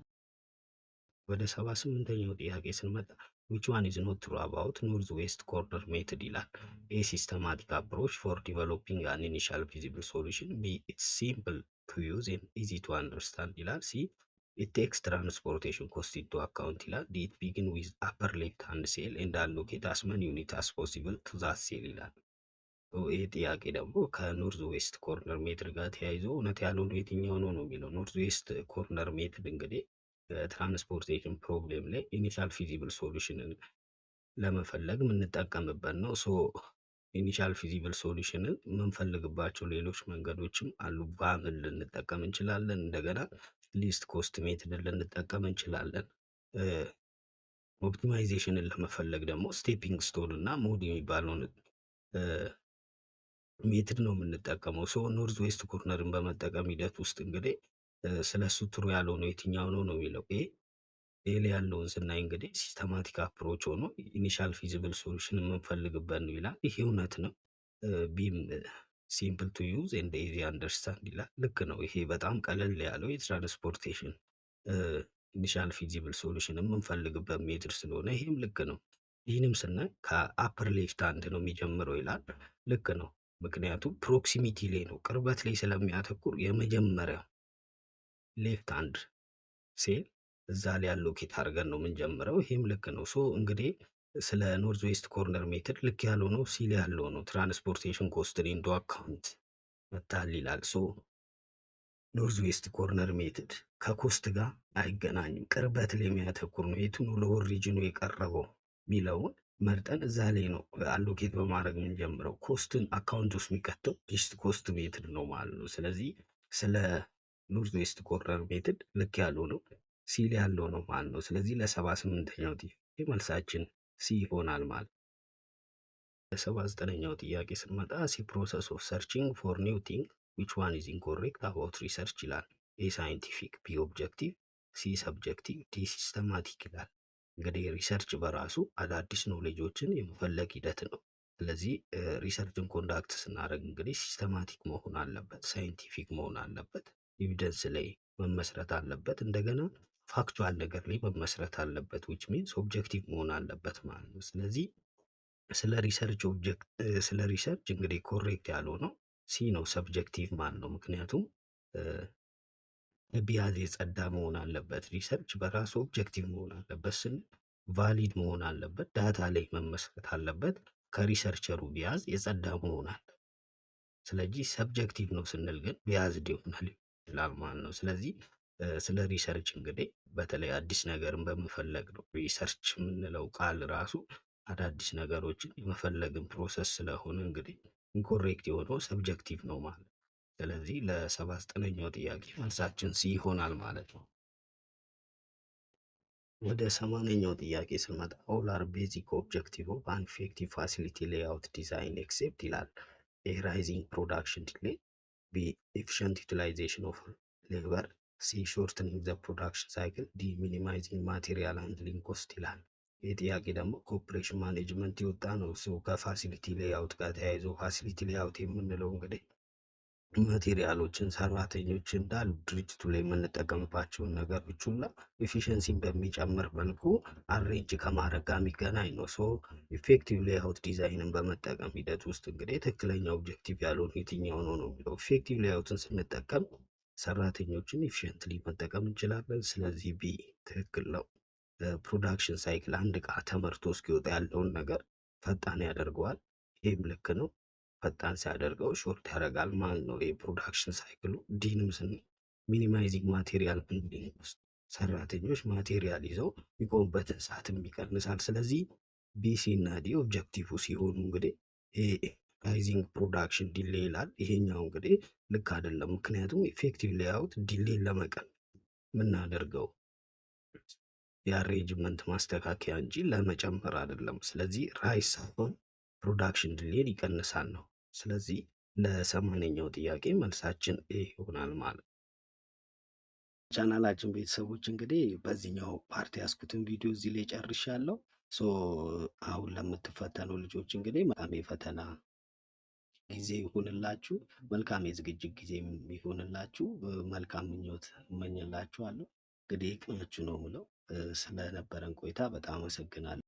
ወደ 78ኛው ጥያቄ ስንመጣ which one is not true about ኖርዝ ዌስት ኮርነር ሜትድ ይላል። ኤ ሲስተማቲክ አፕሮች ፎር ዲቨሎፒንግ አን ኢኒሻል ፊዚብል ሶሉሽን፣ ቢ ኢትስ ሲምፕል ቱ ዩዝ ኤንድ ኢዚ ቱ አንደርስታንድ ይላል። ሲ ኢት ቴክስ ትራንስፖርቴሽን ኮስት ኢንቱ አካውንት ይላል። ዲ ኢት ቢጊን ዊዝ አፐር ሌፍት ሃንድ ሴል ኤንድ አሎኬት አስ መኒ ዩኒት አስ ፖሲብል ቱ ዛት ሴል ይላል። ይህ ጥያቄ ደግሞ ከኖርዝ ዌስት ኮርነር ሜትድ ጋር ተያይዞ እውነት ያልሆነ የትኛው ነው ነው የሚለው። ኖርዝ ዌስት ኮርነር ሜትድ እንግዲህ ትራንስፖርቴሽን ፕሮብሌም ላይ ኢኒሻል ፊዚብል ሶሉሽንን ለመፈለግ የምንጠቀምበት ነው። ሶ ኢኒሻል ፊዚብል ሶሉሽንን የምንፈልግባቸው ሌሎች መንገዶችም አሉ። ባምን ልንጠቀም እንችላለን። እንደገና ሊስት ኮስት ሜትድን ልንጠቀም እንችላለን። ኦፕቲማይዜሽንን ለመፈለግ ደግሞ ስቴፒንግ ስቶን እና ሞድ የሚባለውን ሜትድ ነው የምንጠቀመው። ሶ ኖርዝ ዌስት ኮርነርን በመጠቀም ሂደት ውስጥ እንግዲህ ስለ እሱ ትሩ ያልሆነው የትኛው ነው ነው የሚለው። ኤ ላይ ያለውን ስናይ እንግዲህ ሲስተማቲክ አፕሮች ሆኖ ኢኒሻል ፊዚብል ሶሉሽን የምንፈልግበት ነው ይላል። ይሄ እውነት ነው። ቢም ሲምፕል ቱ ዩዝ ኤንድ ኢዚ አንደርስታንድ ይላል። ልክ ነው። ይሄ በጣም ቀለል ያለው የትራንስፖርቴሽን ኢኒሻል ፊዚብል ሶሉሽን የምንፈልግበት ሜትር ስለሆነ ይሄም ልክ ነው። ይህንም ስናይ ከአፐር ሌፍት ሃንድ ነው የሚጀምረው ይላል። ልክ ነው። ምክንያቱም ፕሮክሲሚቲ ላይ ነው፣ ቅርበት ላይ ስለሚያተኩር የመጀመሪያ ሌፍት ሃንድ ሴል እዛ ላይ አሎኬት አድርገን ነው የምንጀምረው። ይሄም ልክ ነው። ሶ እንግዲህ ስለ ኖርዝ ዌስት ኮርነር ሜትድ ልክ ያለው ነው ሲል ያለው ነው ትራንስፖርቴሽን ኮስትን ኢንቱ አካውንት መታል ይላል። ሶ ኖርዝ ዌስት ኮርነር ሜትድ ከኮስት ጋር አይገናኝም፣ ቅርበት ላይ የሚያተኩር ነው። የቱ ነው ለወር ሪጅኑ የቀረበው የሚለውን መርጠን እዛ ላይ ነው አሎኬት በማድረግ የምንጀምረው። ኮስትን አካውንት ውስጥ የሚከተው ሊስት ኮስት ሜትድ ነው ማለት ነው። ስለዚህ ስለ ኖርዝ ዌስት ኮርነር ሜትድ ልክ ያለው ነው ሲል ያለው ነው ማለት ነው። ስለዚህ ለ78ኛው ጥያቄ መልሳችን ሲ ይሆናል ማለት ነው። ለ79ኛው ጥያቄ ስንመጣ ሲ ፕሮሰስ ኦፍ ሰርችንግ ፎር ኒው ቲንግ ዊች ዋን ኢዝ ኢንኮሬክት አባውት ሪሰርች ይላል። ኤ ሳይንቲፊክ፣ ቢ ኦብጀክቲቭ፣ ሲ ሰብጀክቲቭ፣ ዲ ሲስተማቲክ ይላል። እንግዲህ ሪሰርች በራሱ አዳዲስ ኖሌጆችን የመፈለግ ሂደት ነው። ስለዚህ ሪሰርችን ኮንዳክት ስናደርግ እንግዲህ ሲስተማቲክ መሆን አለበት፣ ሳይንቲፊክ መሆን አለበት፣ ኤቪደንስ ላይ መመስረት አለበት፣ እንደገና ፋክቹዋል ነገር ላይ መመስረት አለበት። ዊች ሚንስ ኦብጀክቲቭ መሆን አለበት ማለት ነው። ስለዚህ ስለ ሪሰርች እንግዲህ ኮሬክት ያለው ነው ሲ ነው፣ ሰብጀክቲቭ ማለት ነው። ምክንያቱም ቢያዝ የጸዳ መሆን አለበት። ሪሰርች በራሱ ኦብጀክቲቭ መሆን አለበት ስንል ቫሊድ መሆን አለበት፣ ዳታ ላይ መመስረት አለበት፣ ከሪሰርቸሩ ቢያዝ የጸዳ መሆን አለበት። ስለዚህ ሰብጀክቲቭ ነው ስንል ግን ቢያዝድ ይሆናል ይችላል ማለት ነው። ስለዚህ ስለ ሪሰርች እንግዲህ በተለይ አዲስ ነገርን በመፈለግ ነው። ሪሰርች የምንለው ቃል ራሱ አዳዲስ ነገሮችን የመፈለግን ፕሮሰስ ስለሆነ እንግዲህ ኢንኮሬክት የሆነው ሰብጀክቲቭ ነው ማለት ነው። ስለዚህ ለ79ኛው ጥያቄ መልሳችን ሲ ይሆናል ማለት ነው። ወደ 80ኛው ጥያቄ ስንመጣ ኦል አር ቤዚክ ኦብጀክቲቭ ኦፍ አን ኢፌክቲቭ ፋሲሊቲ ሌይአውት ዲዛይን ኤክሴፕት ይላል። ኤ ራይዚንግ ፕሮዳክሽን ዲሌይ፣ ቢ ኤፊሽንት ዩቲላይዜሽን ኦፍ ሌበር፣ ሲ ሾርትኒንግ ዘ ፕሮዳክሽን ሳይክል፣ ዲ ሚኒማይዚንግ ማቴሪያል ሃንድሊንግ ኮስት ይላል። ይህ ጥያቄ ደግሞ ኮኦፕሬሽን ማኔጅመንት የወጣ ነው። ከፋሲሊቲ ሌይአውት ጋር ተያይዞ ፋሲሊቲ ሌይአውት የምንለው እንግዲህ ማቴሪያሎችን፣ ሰራተኞች እንዳሉ ድርጅቱ ላይ የምንጠቀምባቸውን ነገሮች ሁላ ኤፊሽንሲን በሚጨምር መልኩ አሬንጅ ከማድረግ ጋር የሚገናኝ ነው። ሶ ኢፌክቲቭ ሌይአውት ዲዛይንን በመጠቀም ሂደት ውስጥ እንግዲህ ትክክለኛ ኦብጀክቲቭ ያልሆኑ የትኛው ነው ነው የሚለው። ኢፌክቲቭ ሌይአውትን ስንጠቀም ሰራተኞችን ኤፊሽንትሊ መጠቀም እንችላለን። ስለዚህ ቢ ትክክል ነው። ፕሮዳክሽን ሳይክል አንድ እቃ ተመርቶ እስኪወጣ ያለውን ነገር ፈጣን ያደርገዋል። ይህም ልክ ነው። ፈጣን ሲያደርገው ሾርት ያደርጋል ማለት ነው የፕሮዳክሽን ሳይክሉ። ዲንም ስንል ሚኒማይዚንግ ማቴሪያል ብንዲንግ ውስጥ ሰራተኞች ማቴሪያል ይዘው የሚቆሙበትን ሰዓትም ይቀንሳል። ስለዚህ ቢሲ እና ዲ ኦብጀክቲቭ ሲሆኑ እንግዲህ ራይዚንግ ፕሮዳክሽን ዲሌ ይላል። ይሄኛው እንግዲህ ልክ አይደለም። ምክንያቱም ኢፌክቲቭ ሌአውት ዲሌን ለመቀን የምናደርገው የአሬንጅመንት ማስተካከያ እንጂ ለመጨመር አይደለም። ስለዚህ ራይስ ሳይሆን ፕሮዳክሽን ዲሌን ይቀንሳል ነው። ስለዚህ ለሰማንያኛው ጥያቄ መልሳችን ኤ ይሆናል ማለት ነው። ቻናላችን ቤተሰቦች እንግዲህ በዚህኛው ፓርቲ ያስኩትን ቪዲዮ እዚህ ላይ ጨርሻለሁ። አሁን ለምትፈተኑ ልጆች እንግዲህ መልካም የፈተና ጊዜ ይሁንላችሁ፣ መልካም የዝግጅት ጊዜ ይሁንላችሁ። መልካም ምኞት እመኝላችኋለሁ። እንግዲህ ቅናችሁ ነው ምለው። ስለነበረን ቆይታ በጣም አመሰግናለሁ።